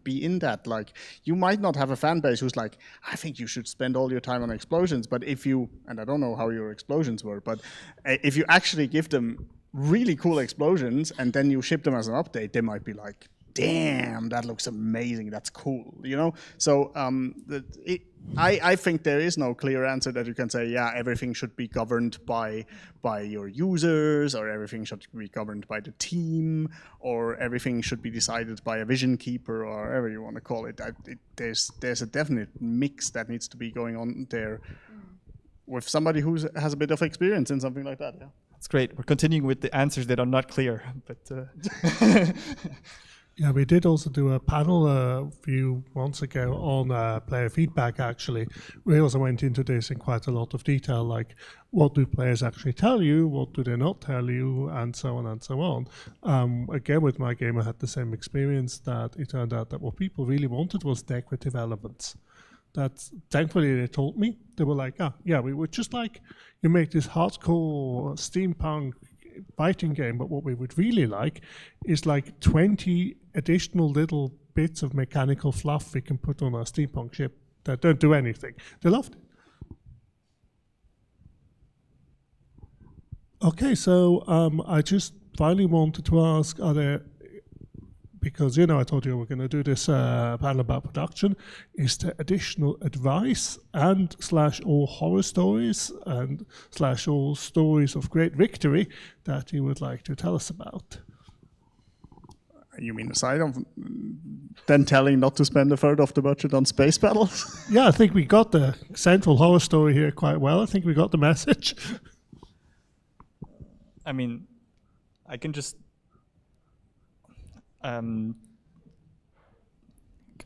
be in that. Like, you might not have a fan base who's like, I think you should spend all your time on explosions, but if you, and I don't know how your explosions were, but if you actually give them really cool explosions and then you ship them as an update, they might be like, damn, that looks amazing, that's cool, you know? So I think there is no clear answer that you can say, yeah, everything should be governed by your users, or everything should be governed by the team, or everything should be decided by a vision keeper, or whatever you want to call it. There's a definite mix that needs to be going on there with somebody who has a bit of experience in something like that, yeah. That's great. We're continuing with the answers that are not clear, but yeah, we did also do a panel a few months ago on player feedback, actually. We also went into this in quite a lot of detail, like what do players actually tell you, what do they not tell you, and so on and so on. Again, with my game, I had the same experience, that it turned out that what people really wanted was decorative elements. that thankfully they told me. They were like, yeah, we would just like you make this hardcore steampunk fighting game, but what we would really like is like 20 additional little bits of mechanical fluff we can put on our steampunk ship that don't do anything. They loved it. Okay, so I just finally wanted to ask, are there, because I told you we're going to do this panel about production, is there additional advice and / all horror stories and / all stories of great victory that you would like to tell us about? You mean aside of then telling not to spend a third of the budget on space battles? Yeah, I think we got the central horror story here quite well. I think we got the message. I mean, I can just. I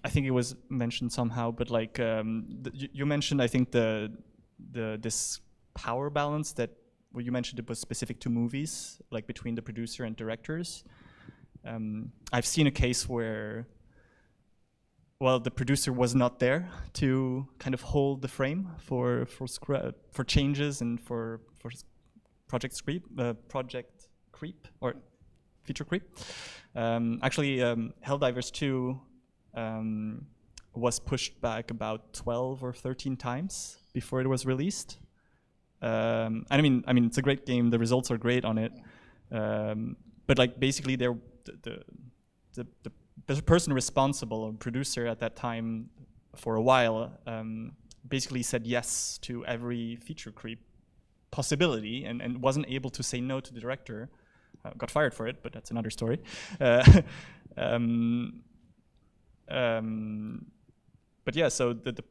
think it was mentioned somehow, but like you mentioned, I think this power balance that you mentioned, it was specific to movies, like between the producer and directors. I've seen a case where, well, the producer was not there to kind of hold the frame for changes and for project creep or feature creep. Actually, Helldivers 2 was pushed back about 12 or 13 times before it was released. And I mean, it's a great game. The results are great on it. But like basically, the person responsible or producer at that time for a while basically said yes to every feature creep possibility and wasn't able to say no to the director. Got fired for it, but that's another story. But yeah, so the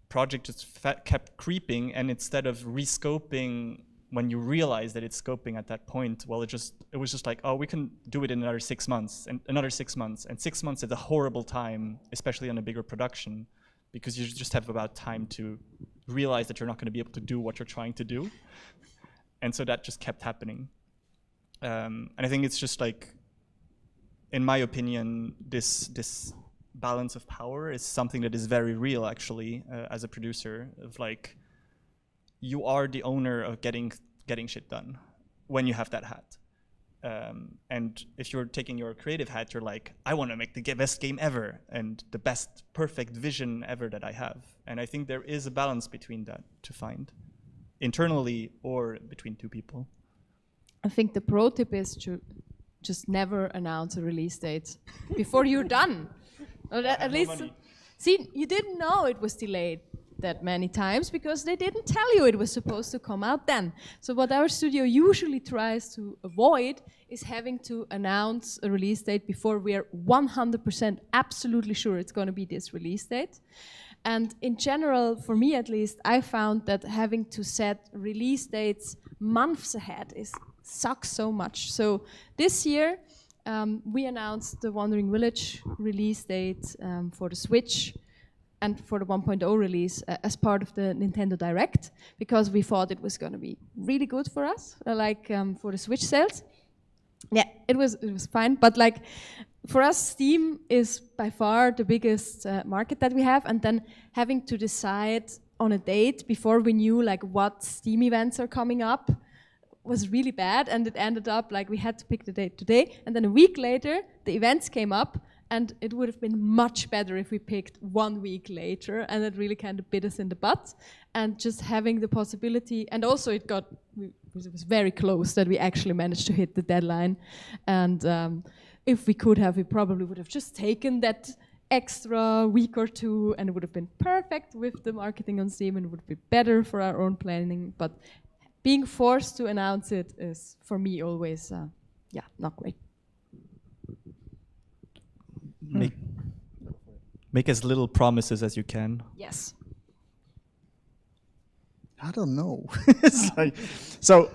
project just kept creeping, and instead of rescoping when you realize that it's scoping at that point, well, it was just like, oh, we can do it in another 6 months, and another 6 months, and 6 months is a horrible time, especially on a bigger production, because you just have about time to realize that you're not going to be able to do what you're trying to do, and so that just kept happening. And I think it's just like, in my opinion, this balance of power is something that is very real, actually, as a producer, of like, you are the owner of getting shit done when you have that hat. And if you're taking your creative hat, you're like, I want to make the best game ever and the best perfect vision ever that I have. And I think there is a balance between that to find, internally or between two people. I think the pro tip is to just never announce a release date before you're done. Or at least, see, you didn't know it was delayed that many times because they didn't tell you it was supposed to come out then. So what our studio usually tries to avoid is having to announce a release date before we are 100% absolutely sure it's going to be this release date. And in general, for me at least, I found that having to set release dates months ahead sucks so much. So this year, we announced the Wandering Village release date for the Switch and for the 1.0 release as part of the Nintendo Direct, because we thought it was going to be really good for us, for the Switch sales. Yeah, it was fine, but like for us, Steam is by far the biggest market that we have, and then having to decide on a date before we knew like what Steam events are coming up was really bad, and it ended up like we had to pick the date today, and then a week later the events came up, and it would have been much better if we picked 1 week later, and it really kind of bit us in the butt. And just having the possibility, and also it was very close that we actually managed to hit the deadline, and if we could have, we probably would have just taken that extra week or two, and it would have been perfect with the marketing on Steam, and it would be better for our own planning. But being forced to announce it is, for me, always, not great. Make as little promises as you can. Yes. I don't know. It's like, so,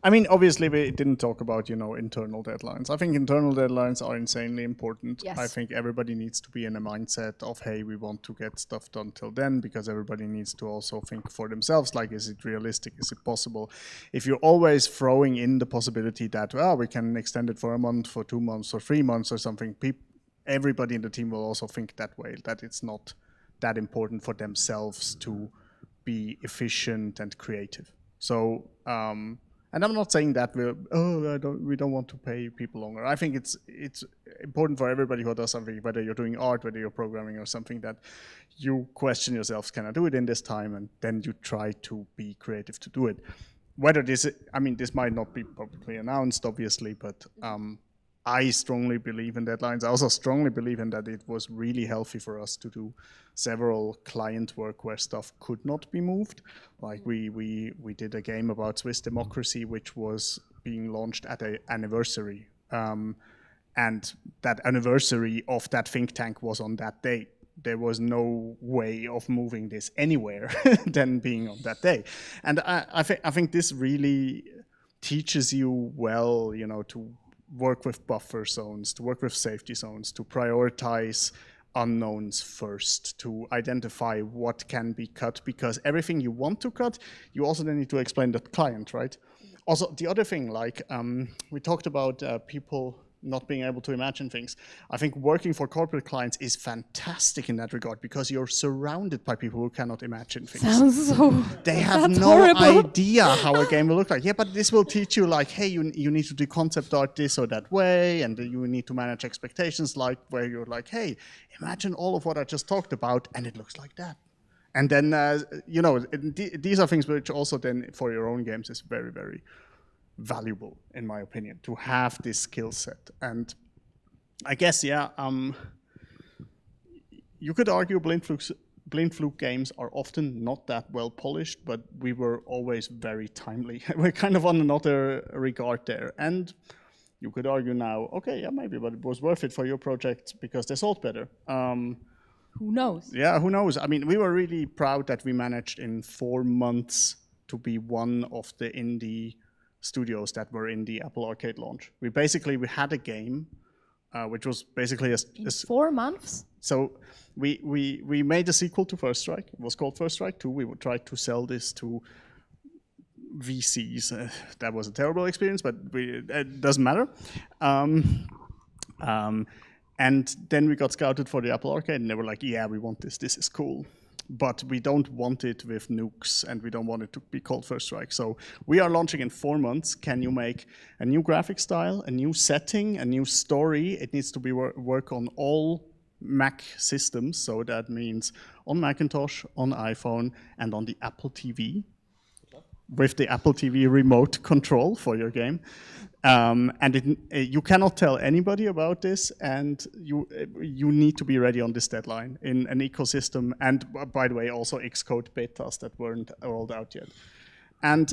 I mean, obviously we didn't talk about, internal deadlines. I think internal deadlines are insanely important. Yes. I think everybody needs to be in a mindset of, hey, we want to get stuff done till then, because everybody needs to also think for themselves, like, is it realistic? Is it possible? If you're always throwing in the possibility that, well, we can extend it for a month, for 2 months, or 3 months or something, everybody in the team will also think that way, that it's not that important for themselves to be efficient and creative. So, and I'm not saying that we don't want to pay people longer. I think it's important for everybody who does something, whether you're doing art, whether you're programming or something, that you question yourselves, can I do it in this time? And then you try to be creative to do it. Whether this, I mean, this might not be publicly announced, obviously, but I strongly believe in deadlines. I also strongly believe in that it was really healthy for us to do several client work where stuff could not be moved. Like we did a game about Swiss democracy, which was being launched at an anniversary. And that anniversary of that think tank was on that day. There was no way of moving this anywhere than being on that day. And I think this really teaches you well, you know, to work with buffer zones, to work with safety zones, to prioritize unknowns first, to identify what can be cut, because everything you want to cut, you also then need to explain to the client, right? Also, the other thing, like we talked about people not being able to imagine things. I think working for corporate clients is fantastic in that regard, because you're surrounded by people who cannot imagine things. Sounds so. They have no horrible. idea how a game will look like. Yeah, but this will teach you, like, hey, you need to do concept art this or that way, and you need to manage expectations, like where you're like, hey, imagine all of what I just talked about, and it looks like that. And then, you know, these are things which also then for your own games is very, very valuable, in my opinion, to have this skill set. And I guess, yeah, you could argue Blindflug games are often not that well polished, but we were always very timely. We're kind of on another regard there. And you could argue now, okay, yeah, maybe, but it was worth it for your project because they sold better. Who knows? Yeah, who knows? I mean, we were really proud that we managed in 4 months to be one of the indie studios that were in the Apple Arcade launch. We had a game, which was basically In 4 months? So we made a sequel to First Strike. It was called First Strike 2. We would try to sell this to VCs. That was a terrible experience, but it doesn't matter. And then we got scouted for the Apple Arcade, and they were like, yeah, we want this. This is cool. But we don't want it with nukes, and we don't want it to be called First Strike. So we are launching in 4 months. Can you make a new graphic style, a new setting, a new story? It needs to be work on all Mac systems. So that means on Macintosh, on iPhone, and on the Apple TV, with the Apple TV remote control for your game. And you cannot tell anybody about this, and you need to be ready on this deadline in an ecosystem, and by the way, also Xcode betas that weren't rolled out yet. And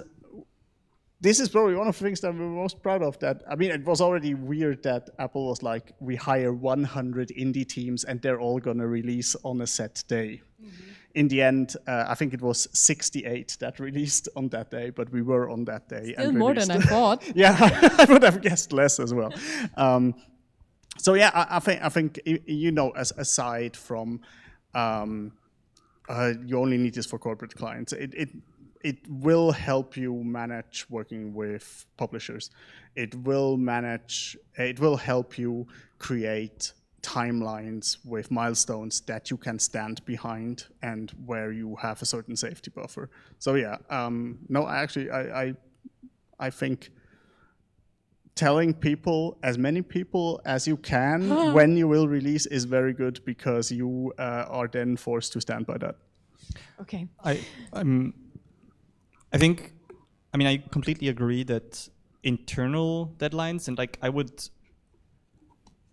this is probably one of the things that we're most proud of. That, I mean, it was already weird that Apple was like, we hire 100 indie teams and they're all gonna release on a set day. Mm-hmm. In the end, I think it was 68 that released on that day, but we were on that day. Still more than I thought. Yeah, I would have guessed less as well. So yeah, I think you know, aside from you only need this for corporate clients, it will help you manage working with publishers. It will help you create timelines with milestones that you can stand behind and where you have a certain safety buffer. So yeah, no, actually, I think telling people, as many people as you can, when you will release is very good, because you are then forced to stand by that. Okay. I think, I mean, I completely agree that internal deadlines, and like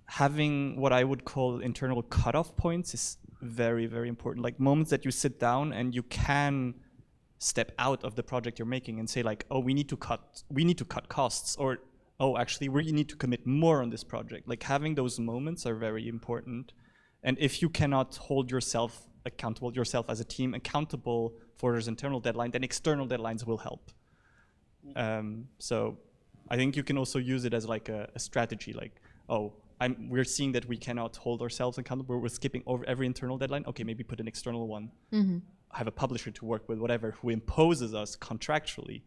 having what I would call internal cutoff points is very, very important. Like moments that you sit down and you can step out of the project you're making and say like, oh, we need to cut costs, or oh, actually we need to commit more on this project. Like having those moments are very important. And if you cannot hold yourself accountable, yourself as a team accountable for this internal deadline, then external deadlines will help. So I think you can also use it as like a strategy, like, oh, we're seeing that we cannot hold ourselves accountable, we're skipping over every internal deadline, okay, maybe put an external one. Mm-hmm. Have a publisher to work with, whatever, who imposes us contractually,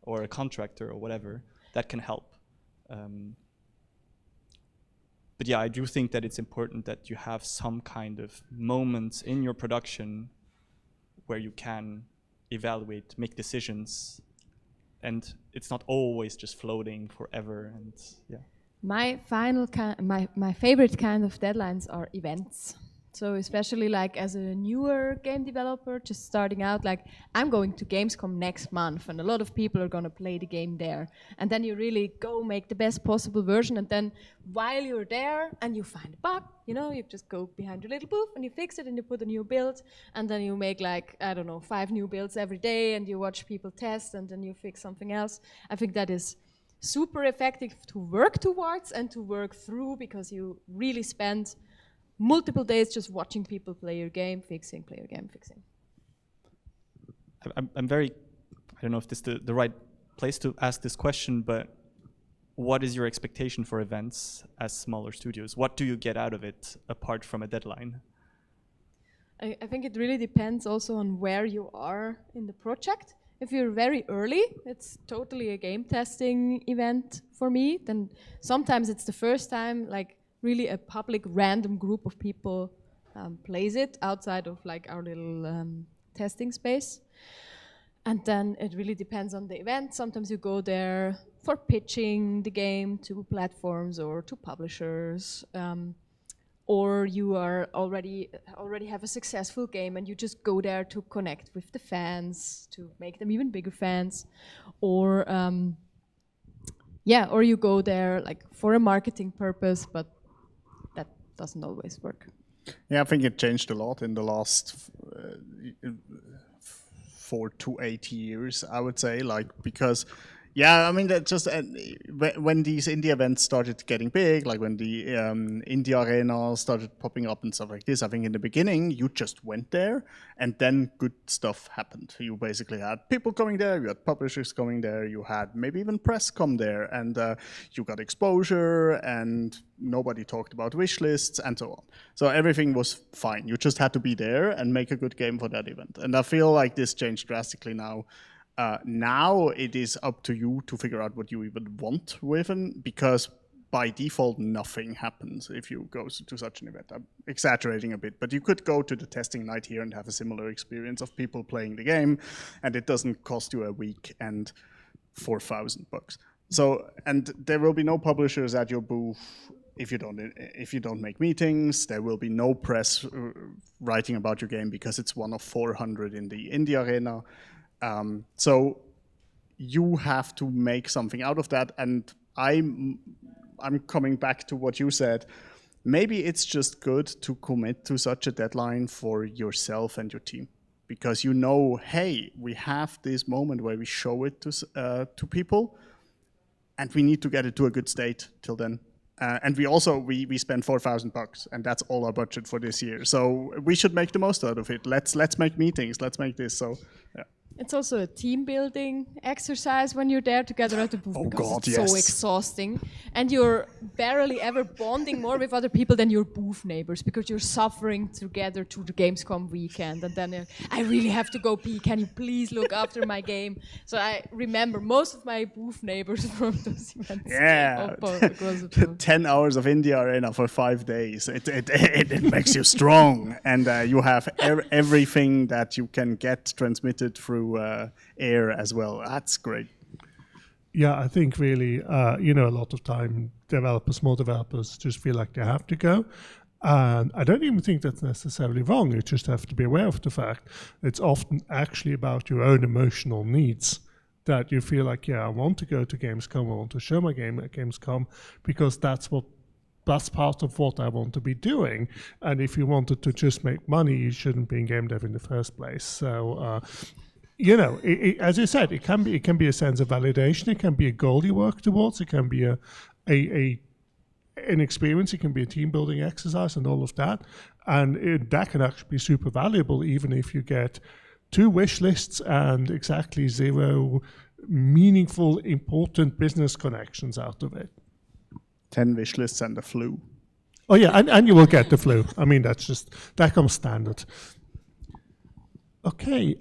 or a contractor or whatever, that can help. But yeah, I do think that it's important that you have some kind of moments in your production where you can evaluate, make decisions, and it's not always just floating forever. And yeah. My favorite kind of deadlines are events. So especially like as a newer game developer, just starting out, like I'm going to Gamescom next month and a lot of people are going to play the game there. And then you really go make the best possible version. And then while you're there and you find a bug, you know, you just go behind your little booth and you fix it and you put a new build. And then you make like, I don't know, 5 new builds every day and you watch people test and then you fix something else. I think that is super effective to work towards and to work through, because you really spend multiple days just watching people play your game, fixing, play your game, fixing. I'm very, I don't know if this is the right place to ask this question, but what is your expectation for events as smaller studios? What do you get out of it apart from a deadline? I think it really depends also on where you are in the project. If you're very early, it's totally a game testing event for me. Then sometimes it's the first time, like, really a public random group of people plays it outside of like our little testing space. And then it really depends on the event. Sometimes you go there for pitching the game to platforms or to publishers, or you are already have a successful game and you just go there to connect with the fans, to make them even bigger fans, or or you go there like for a marketing purpose, but doesn't always work. Yeah, I think it changed a lot in the last 4 to 8 years, I would say, like, because yeah, I mean, that just when these indie events started getting big, like when the indie arena started popping up and stuff like this, I think in the beginning you just went there and then good stuff happened. You basically had people coming there, you had publishers coming there, you had maybe even press come there, and you got exposure, and nobody talked about wish lists and so on. So everything was fine. You just had to be there and make a good game for that event. And I feel like this changed drastically now. Now it is up to you to figure out what you even want with them, because by default nothing happens if you go to such an event. I'm exaggerating a bit, but you could go to the testing night here and have a similar experience of people playing the game, and it doesn't cost you a week and $4,000. So, and there will be no publishers at your booth if you don't make meetings. There will be no press writing about your game because it's one of 400 in the indie arena. So you have to make something out of that, and I'm coming back to what you said. Maybe it's just good to commit to such a deadline for yourself and your team, because you know, hey, we have this moment where we show it to people, and we need to get it to a good state till then. And we spend $4,000, and that's all our budget for this year. So we should make the most out of it. Let's make meetings. Let's make this. So yeah. It's also a team building exercise when you're there together at the booth, because it's so exhausting, and you're barely ever bonding more with other people than your booth neighbors, because you're suffering together to the Gamescom weekend, and then I really have to go pee, can you please look after my game? So I remember most of my booth neighbors from those events. Yeah, 10 hours of Indie Arena for 5 days. It makes you strong, and you have everything that you can get transmitted through air as well. That's great. Yeah, I think really, a lot of time small developers just feel like they have to go. And I don't even think that's necessarily wrong. You just have to be aware of the fact it's often actually about your own emotional needs, that you feel like, yeah, I want to go to Gamescom, I want to show my game at Gamescom, because that's part of what I want to be doing. And if you wanted to just make money, you shouldn't be in game dev in the first place. So, as you said, it can be a sense of validation. It can be a goal you work towards. It can be an experience. It can be a team building exercise and all of that. And that can actually be super valuable, even if you get 2 wish lists and exactly 0 meaningful, important business connections out of it. 10 wish lists and the flu. Oh yeah, and you will get the flu. I mean, that comes standard. Okay.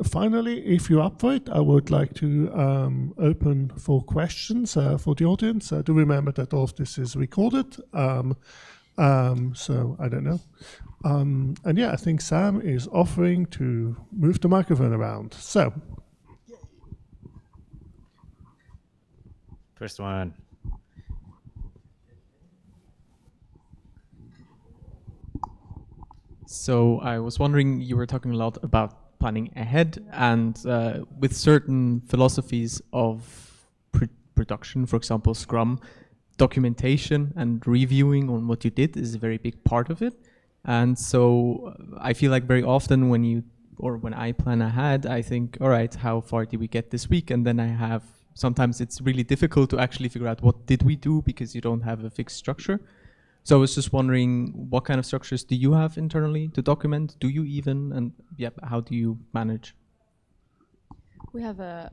Finally, if you're up for it, I would like to open for questions for the audience. Do remember that all of this is recorded. So I don't know. And yeah, I think Sam is offering to move the microphone around. So. First one. So I was wondering, you were talking a lot about planning ahead, and with certain philosophies of production, for example, Scrum, documentation and reviewing on what you did is a very big part of it. And so I feel like very often when I plan ahead, I think, all right, how far did we get this week? And then sometimes it's really difficult to actually figure out what did we do because you don't have a fixed structure. So I was just wondering, what kind of structures do you have internally to document? Do you even? And yeah, how do you manage? We have a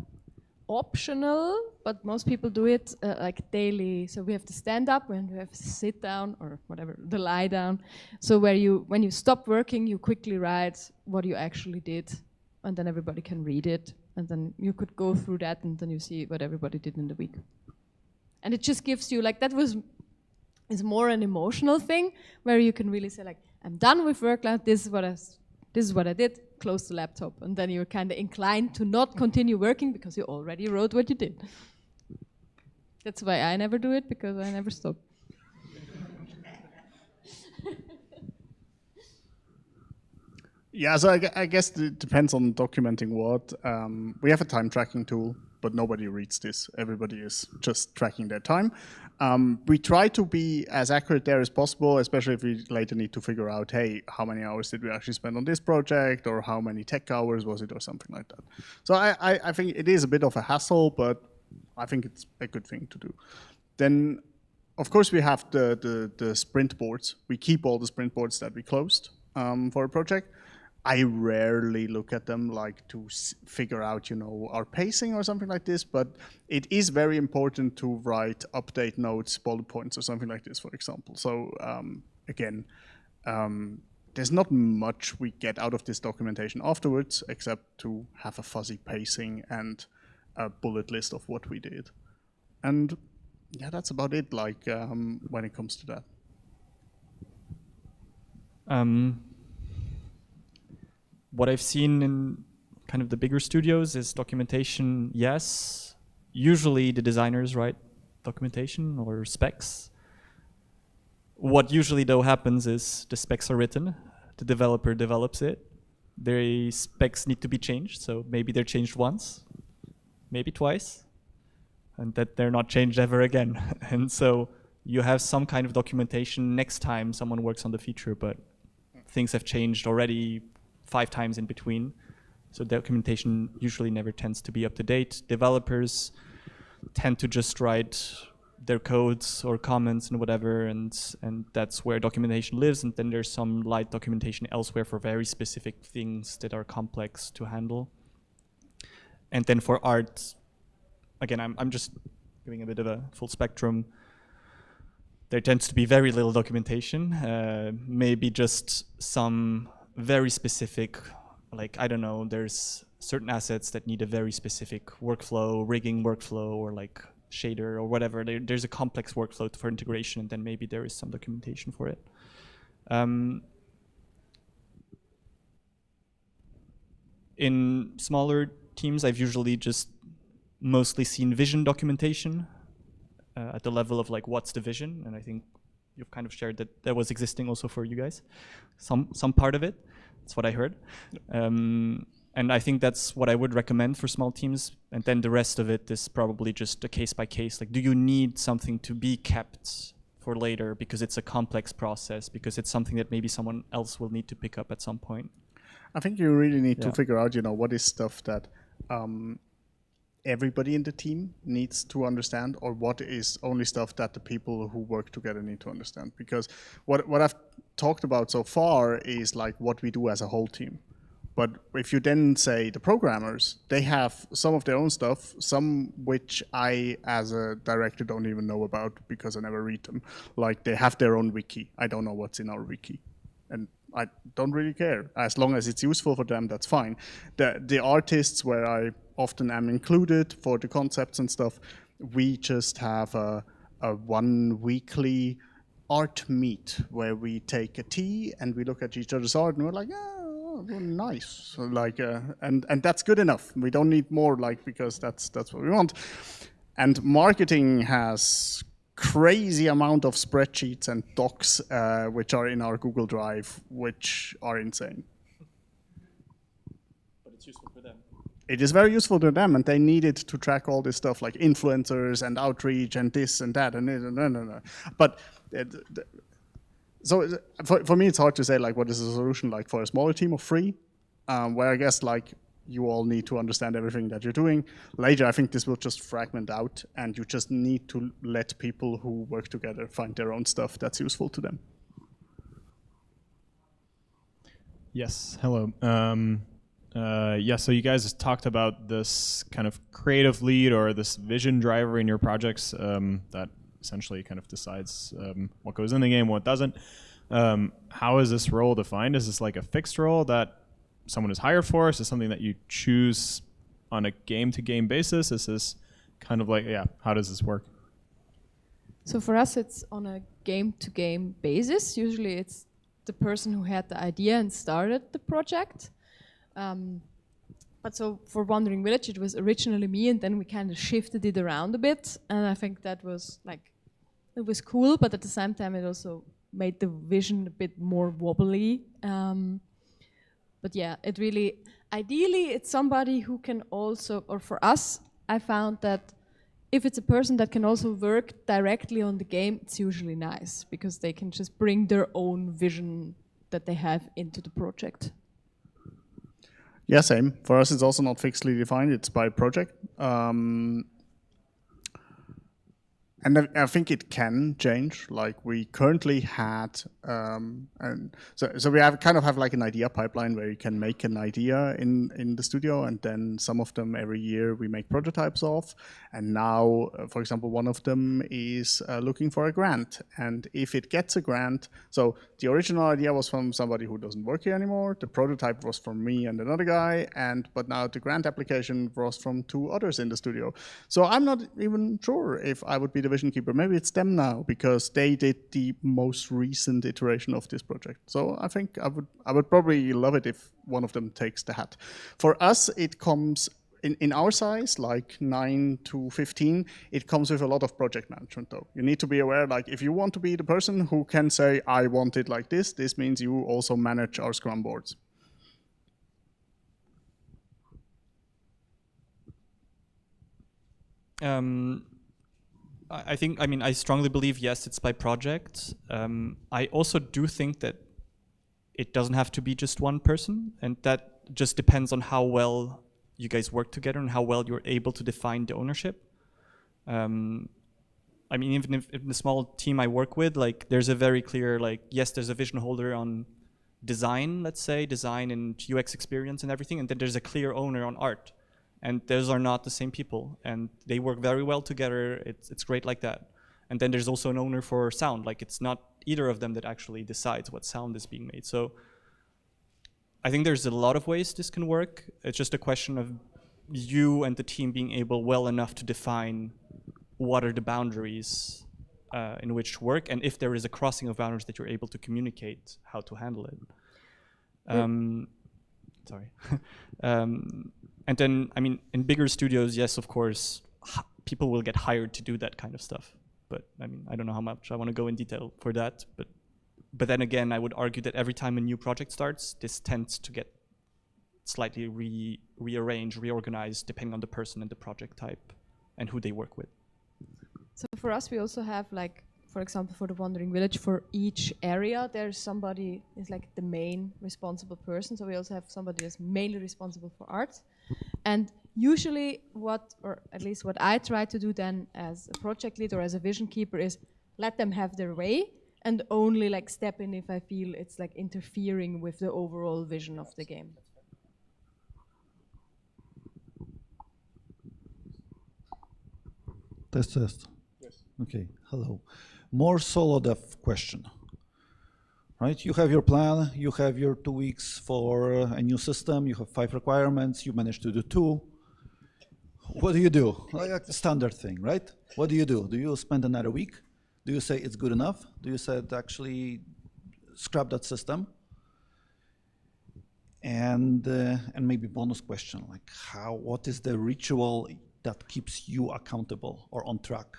optional, but most people do it like daily. So we have the stand up and we have sit down or whatever, the lie down. So when you stop working, you quickly write what you actually did, and then everybody can read it. And then you could go through that, and then you see what everybody did in the week. And it just gives you, like, it's more an emotional thing where you can really say, like, I'm done with work, like, this is what I did, close the laptop. And then you're kind of inclined to not continue working because you already wrote what you did. That's why I never do it, because I never stop. Yeah, so I guess it depends on documenting what. We have a time tracking tool, but nobody reads this. Everybody is just tracking their time. We try to be as accurate there as possible, especially if we later need to figure out, hey, how many hours did we actually spend on this project, or how many tech hours was it, or something like that. So I think it is a bit of a hassle, but I think it's a good thing to do. Then, of course, we have the sprint boards. We keep all the sprint boards that we closed for a project. I rarely look at them like to figure out, our pacing or something like this, but it is very important to write update notes, bullet points or something like this, for example. So again, there's not much we get out of this documentation afterwards, except to have a fuzzy pacing and a bullet list of what we did. And yeah, that's about it, like when it comes to that. What I've seen in kind of the bigger studios is documentation, yes. Usually the designers write documentation or specs. What usually though happens is the specs are written, the developer develops it, their specs need to be changed, so maybe they're changed once, maybe twice, and that they're not changed ever again. And so you have some kind of documentation next time someone works on the feature, but things have changed already 5 times in between. So documentation usually never tends to be up to date. Developers tend to just write their codes or comments and whatever, and that's where documentation lives. And then there's some light documentation elsewhere for very specific things that are complex to handle. And then for art, again, I'm just giving a bit of a full spectrum. There tends to be very little documentation, maybe just some very specific, like, I don't know, there's certain assets that need a very specific workflow, rigging workflow, or like shader or whatever. There's a complex workflow for integration, and then maybe there is some documentation for it. In smaller teams, I've usually just mostly seen vision documentation at the level of like, what's the vision? And I think you've kind of shared that was existing also for you guys. Some part of it, that's what I heard. And I think that's what I would recommend for small teams. And then the rest of it is probably just a case by case. Like, do you need something to be kept for later because it's a complex process, because it's something that maybe someone else will need to pick up at some point? I think you really need to figure out, what is stuff that everybody in the team needs to understand, or what is only stuff that the people who work together need to understand. Because what I've talked about so far is like what we do as a whole team. But if you then say the programmers, they have some of their own stuff, some which I, as a director, don't even know about because I never read them. Like, they have their own wiki. I don't know what's in our wiki. and I don't really care. As long as it's useful for them, that's fine. The artists where I often am included for the concepts and stuff, we just have a 1 weekly art meet where we take a tea and we look at each other's art and we're like, oh, nice. So like, and that's good enough. We don't need more, like, because that's what we want. And marketing has crazy amount of spreadsheets and docs which are in our Google Drive, which are insane. But it's useful for them. It is very useful to them, and they need it to track all this stuff like influencers and outreach and this and that and this and no. But so for me, it's hard to say like what is the solution like for a smaller team of 3, where I guess like you all need to understand everything that you're doing. Later, I think this will just fragment out, and you just need to let people who work together find their own stuff that's useful to them. Yes, hello. Yeah, so you guys talked about this kind of creative lead or this vision driver in your projects that essentially kind of decides what goes in the game, what doesn't. How is this role defined? Is this like a fixed role that someone is hired for? Is this something that you choose on a game-to-game basis? Is this kind of like, yeah, how does this work? So for us, it's on a game-to-game basis. Usually it's the person who had the idea and started the project. But so for Wandering Village, it was originally me, and then we kind of shifted it around a bit. And I think that was like, it was cool, but at the same time, it also made the vision a bit more wobbly. But yeah, it really, ideally, it's somebody who can also, or for us, I found that if it's a person that can also work directly on the game, it's usually nice, because they can just bring their own vision that they have into the project. Yeah, same. For us, it's also not fixedly defined. It's by project. And I think it can change. Like we currently had, and so we have kind of have like an idea pipeline where you can make an idea in the studio, and then some of them every year we make prototypes of. And now, for example, one of them is looking for a grant. And if it gets a grant, so the original idea was from somebody who doesn't work here anymore. The prototype was from me and another guy, but now the grant application was from 2 others in the studio. So I'm not even sure if I would be the vision keeper. Maybe it's them now, because they did the most recent iteration of this project. So I think I would probably love it if one of them takes the hat. For us, it comes in our size, like 9 to 15, it comes with a lot of project management though. You need to be aware, like if you want to be the person who can say, I want it like this means you also manage our Scrum boards. I strongly believe, yes, it's by project. I also do think that it doesn't have to be just one person, and that just depends on how well you guys work together and how well you're able to define the ownership. Even if in the small team I work with, like there's a very clear, like, yes, there's a vision holder on design, let's say, design and UX experience and everything, and then there's a clear owner on art. And those are not the same people, and they work very well together. It's great like that. And then there's also an owner for sound. Like it's not either of them that actually decides what sound is being made. So I think there's a lot of ways this can work. It's just a question of you and the team being able well enough to define what are the boundaries in which to work, and if there is a crossing of boundaries that you're able to communicate how to handle it. Sorry. And then, in bigger studios, yes, of course, people will get hired to do that kind of stuff. But I don't know how much I want to go in detail for that. But then again, I would argue that every time a new project starts, this tends to get slightly rearranged, reorganized, depending on the person and the project type and who they work with. So for us, we also have, like, for example, for the Wandering Village, for each area, there's somebody is like the main responsible person. So we also have somebody that's mainly responsible for art. And usually or at least what I try to do then as a project lead or as a vision keeper is let them have their way and only like step in if I feel it's like interfering with the overall vision of the game. Test. Yes. Okay, hello. More solo dev question. right? You have your plan, you have your 2 weeks for a new system, you have 5 requirements, you manage to do 2. What do you do? Like the standard thing, right? What do? Do you spend another week? Do you say it's good enough? Do you say actually scrap that system? And maybe bonus question, like what is the ritual that keeps you accountable or on track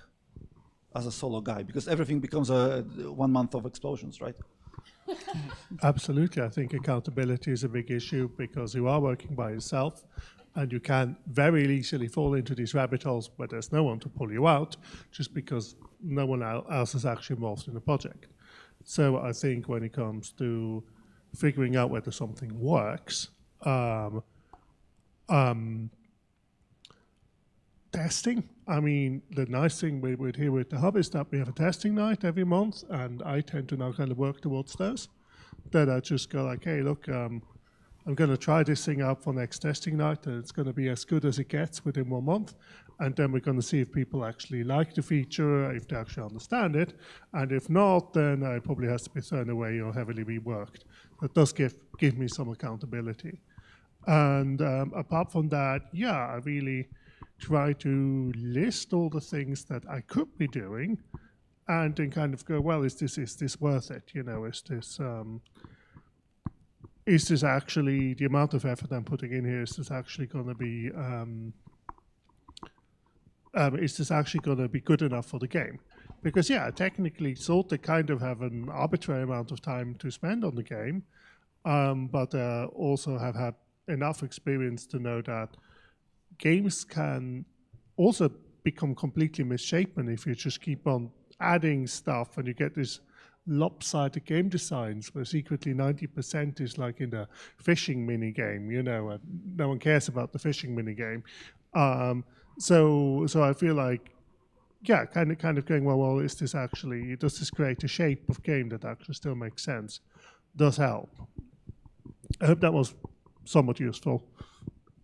as a solo guy? Because everything becomes a 1 month of explosions, right? Absolutely. I think accountability is a big issue because you are working by yourself and you can very easily fall into these rabbit holes where there's no one to pull you out just because no one else is actually involved in the project. So I think when it comes to figuring out whether something works, testing. I mean, the nice thing with here with the hub is that we have a testing night every month, and I tend to now kind of work towards those. That I just go like, hey, look, I'm going to try this thing out for next testing night, and it's going to be as good as it gets within 1 month. And then we're going to see if people actually like the feature, if they actually understand it. And if not, then it probably has to be thrown away or heavily reworked. That does give me some accountability. And apart from that, yeah, I really try to list all the things that I could be doing and then kind of go, well, is this worth it? You know, is this actually, the amount of effort I'm putting in here, is this actually going to be good enough for the game? Because yeah, technically sort of kind of have an arbitrary amount of time to spend on the game, but also have had enough experience to know that games can also become completely misshapen if you just keep on adding stuff and you get this lopsided game designs where secretly 90% is like in the fishing mini game, you know, and no one cares about the fishing mini game. So I feel like, yeah, kind of going, well, is this actually, does this create a shape of game that actually still makes sense? Does help. I hope that was somewhat useful.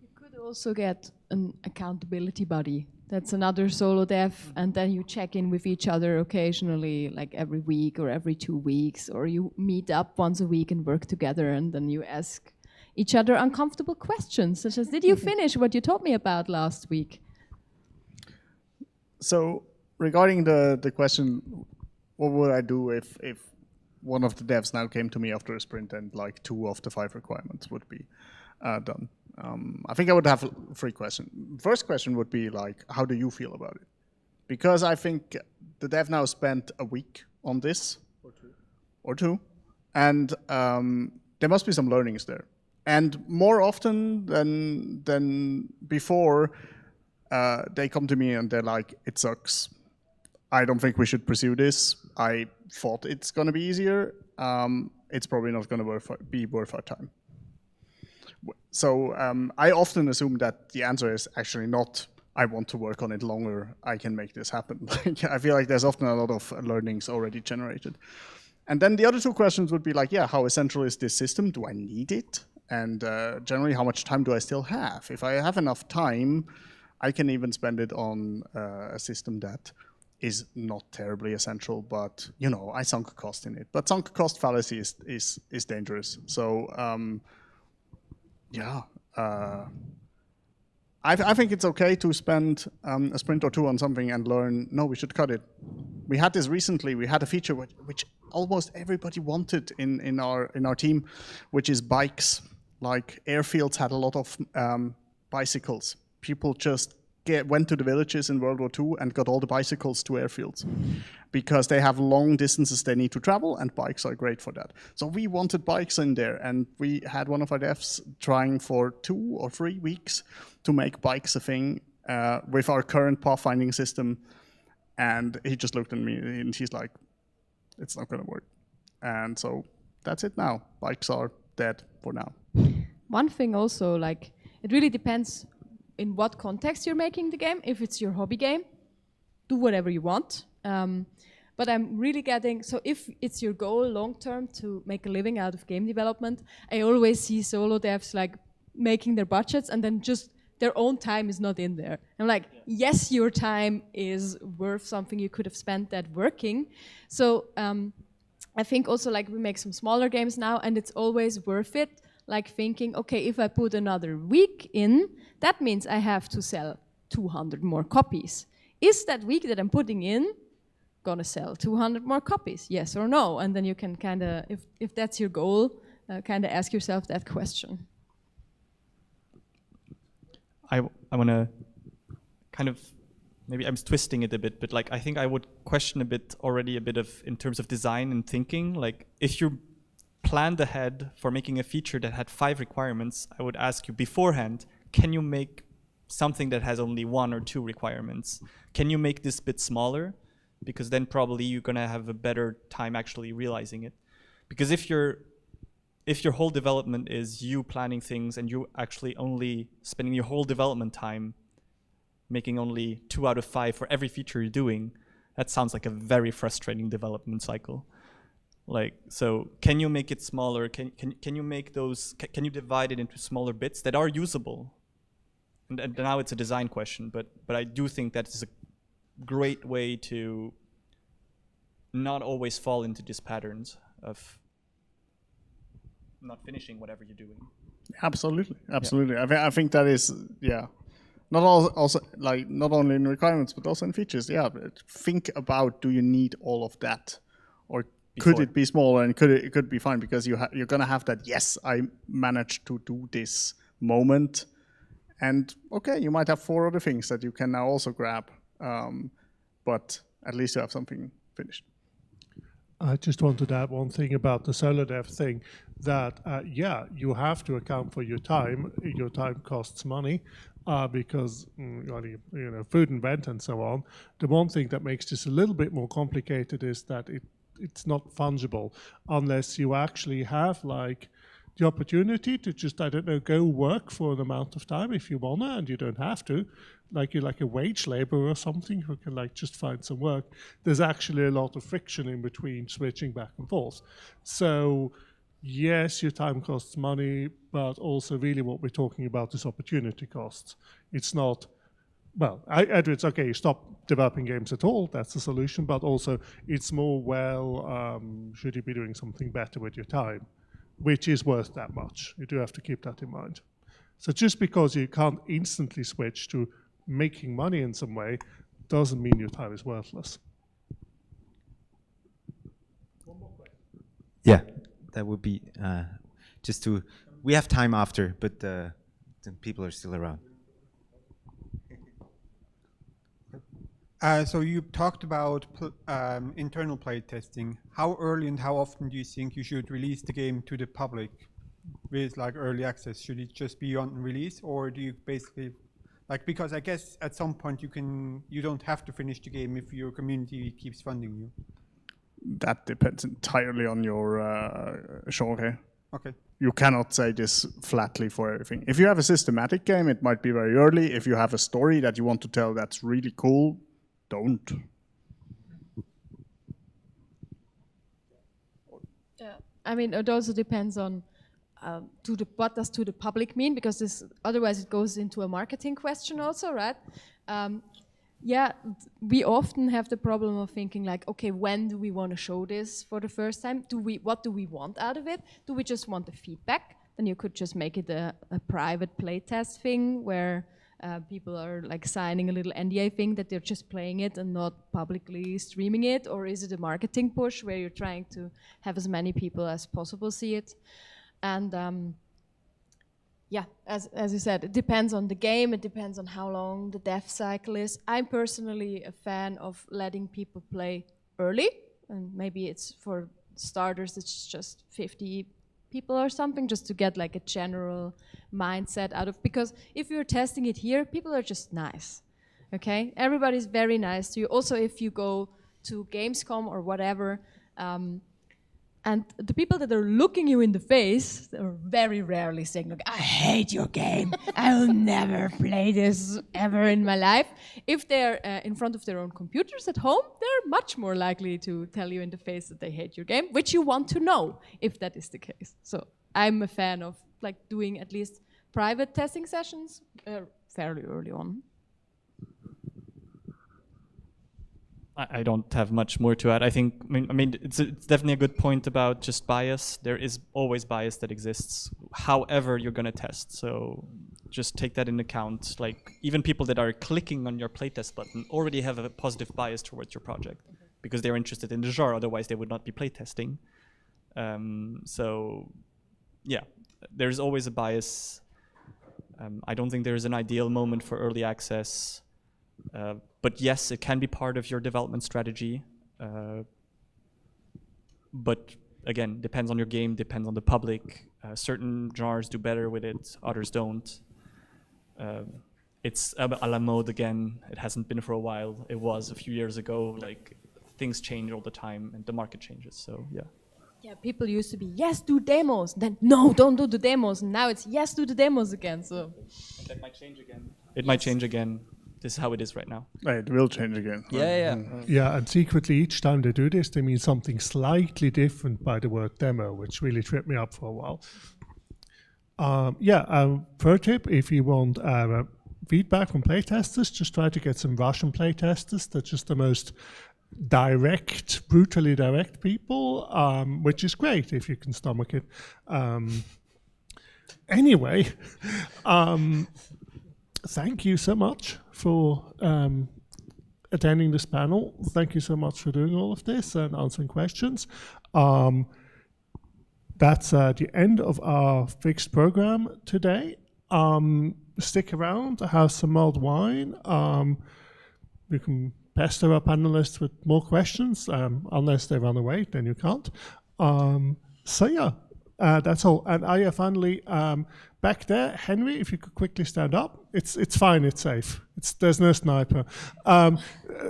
You could also get an accountability buddy. That's another solo dev, and then you check in with each other occasionally, like every week or every 2 weeks, or you meet up once a week and work together, and then you ask each other uncomfortable questions, such as, did you finish what you told me about last week? So regarding the question, what would I do if one of the devs now came to me after a sprint and like 2 of the 5 requirements would be done? I think I would have 3 questions. First question would be like, how do you feel about it? Because I think the dev now spent a week on this, or two, and there must be some learnings there. And more often than before, they come to me and they're like, it sucks. I don't think we should pursue this. I thought it's going to be easier. It's probably not going to be worth our time. So I often assume that the answer is actually not, I want to work on it longer, I can make this happen. I feel like there's often a lot of learnings already generated. And then the other 2 questions would be like, yeah, how essential is this system? Do I need it? And generally, how much time do I still have? If I have enough time, I can even spend it on a system that is not terribly essential, but you know, I sunk cost in it. But sunk cost fallacy is dangerous. So yeah, I think it's okay to spend a sprint or 2 on something and learn, no, we should cut it. We had this recently, we had a feature which almost everybody wanted in our team, which is bikes. Like airfields had a lot of bicycles. People just went to the villages in World War II and got all the bicycles to airfields because they have long distances they need to travel, and bikes are great for that. So we wanted bikes in there, and we had one of our devs trying for 2 or 3 weeks to make bikes a thing with our current pathfinding system, and he just looked at me and he's like, it's not going to work. And so that's it now. Bikes are dead for now. One thing also, like, it really depends in what context you're making the game. If it's your hobby game, do whatever you want. But I'm really getting, so if it's your goal long-term to make a living out of game development, I always see solo devs like making their budgets and then just their own time is not in there. I'm like, yes, your time is worth something you could have spent that working. So I think also like we make some smaller games now, and it's always worth it. Like thinking, okay, if I put another week in, that means I have to sell 200 more copies. Is that week that I'm putting in gonna sell 200 more copies? Yes or no? And then you can kind of, if that's your goal, kind of ask yourself that question. I want to kind of, maybe I'm twisting it a bit, but like I think I would question a bit of in terms of design and thinking. Like if you planned ahead for making a feature that had 5 requirements, I would ask you beforehand, can you make something that has only 1 or 2 requirements? Can you make this bit smaller? Because then probably you're gonna have a better time actually realizing it. Because if your whole development is you planning things and you actually only spending your whole development time making only 2 out of 5 for every feature you're doing, that sounds like a very frustrating development cycle. Like, so can you make it smaller? Can you make those, can you divide it into smaller bits that are usable? And now it's a design question, but I do think that is a great way to not always fall into these patterns of not finishing whatever you're doing. Absolutely. I think that is, yeah. Not also like not only in requirements but also in features. Yeah, but think about, do you need all of that, or could it be smaller and could it be fine, because you're gonna have that, yes, I managed to do this moment, and okay, you might have 4 other things that you can now also grab, but at least you have something finished. I just wanted to add one thing about the solo dev thing, that yeah, you have to account for your time. Your time costs money, because you know, food and rent and so on. The one thing that makes this a little bit more complicated is that it's not fungible unless you actually have like the opportunity to just, I don't know, go work for an amount of time if you wanna, and you don't have to. Like you're like a wage laborer or something who can like just find some work. There's actually a lot of friction in between switching back and forth. So yes, your time costs money, but also really what we're talking about is opportunity costs. It's not, well, either it's okay, you stop developing games at all, that's the solution, but also it's more, well, should you be doing something better with your time, which is worth that much. You do have to keep that in mind. So just because you can't instantly switch to making money in some way doesn't mean your time is worthless. Yeah, that would be just to, we have time after, but the people are still around. So you talked about internal play testing. How early and how often do you think you should release the game to the public with like early access? Should it just be on release, or do you basically, like, because I guess at some point you don't have to finish the game if your community keeps funding you. That depends entirely on your genre. Okay. You cannot say this flatly for everything. If you have a systematic game, it might be very early. If you have a story that you want to tell that's really cool, don't. I mean, it also depends on what does to the public mean, because this, otherwise it goes into a marketing question also, right? Yeah, we often have the problem of thinking like, okay, when do we want to show this for the first time? What do we want out of it? Do we just want the feedback? Then you could just make it a private playtest thing where people are like signing a little NDA thing that they're just playing it and not publicly streaming it? Or is it a marketing push where you're trying to have as many people as possible see it? And yeah, as you said, it depends on the game, it depends on how long the dev cycle is. I'm personally a fan of letting people play early, and maybe it's for starters, it's just 50 people or something, just to get like a general mindset out of, because if you're testing it here, people are just nice, okay? Everybody's very nice to you. Also, if you go to Gamescom or whatever, and the people that are looking you in the face are very rarely saying, like, I hate your game. I will never play this ever in my life. If they're in front of their own computers at home, they're much more likely to tell you in the face that they hate your game, which you want to know if that is the case. So I'm a fan of like doing at least private testing sessions fairly early on. I don't have much more to add. I think, I mean, it's definitely a good point about just bias. There is always bias that exists, however you're going to test. So just take that into account. Like, even people that are clicking on your playtest button already have a positive bias towards your project because they're interested in the genre. Otherwise, they would not be playtesting. So, yeah, there's always a bias. I don't think there's an ideal moment for early access. But yes, it can be part of your development strategy. But again, depends on your game, depends on the public. Certain genres do better with it, others don't. It's a la mode again. It hasn't been for a while. It was a few years ago. Like, things change all the time and the market changes, so yeah. Yeah, people used to be, yes, do demos. Then, no, don't do the demos. And now it's, yes, do the demos again, so. And that might change again. It might change again. This is how it is right now. It will change again. Yeah. Yeah, and secretly each time they do this, they mean something slightly different by the word demo, which really tripped me up for a while. Pro tip, if you want feedback from playtesters, just try to get some Russian playtesters. They're just the most direct, brutally direct people, which is great if you can stomach it. Anyway, thank you so much for attending this panel. Thank you so much for doing all of this and answering questions. That's the end of our fixed program today. Stick around, have some mulled wine. We can pester our panelists with more questions, unless they run away, then you can't. That's all. And finally, back there, Henry, if you could quickly stand up. It's fine, it's safe. There's no sniper.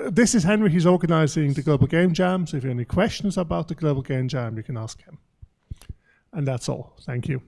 This is Henry, he's organizing the Global Game Jam, so if you have any questions about the Global Game Jam, you can ask him. And that's all. Thank you.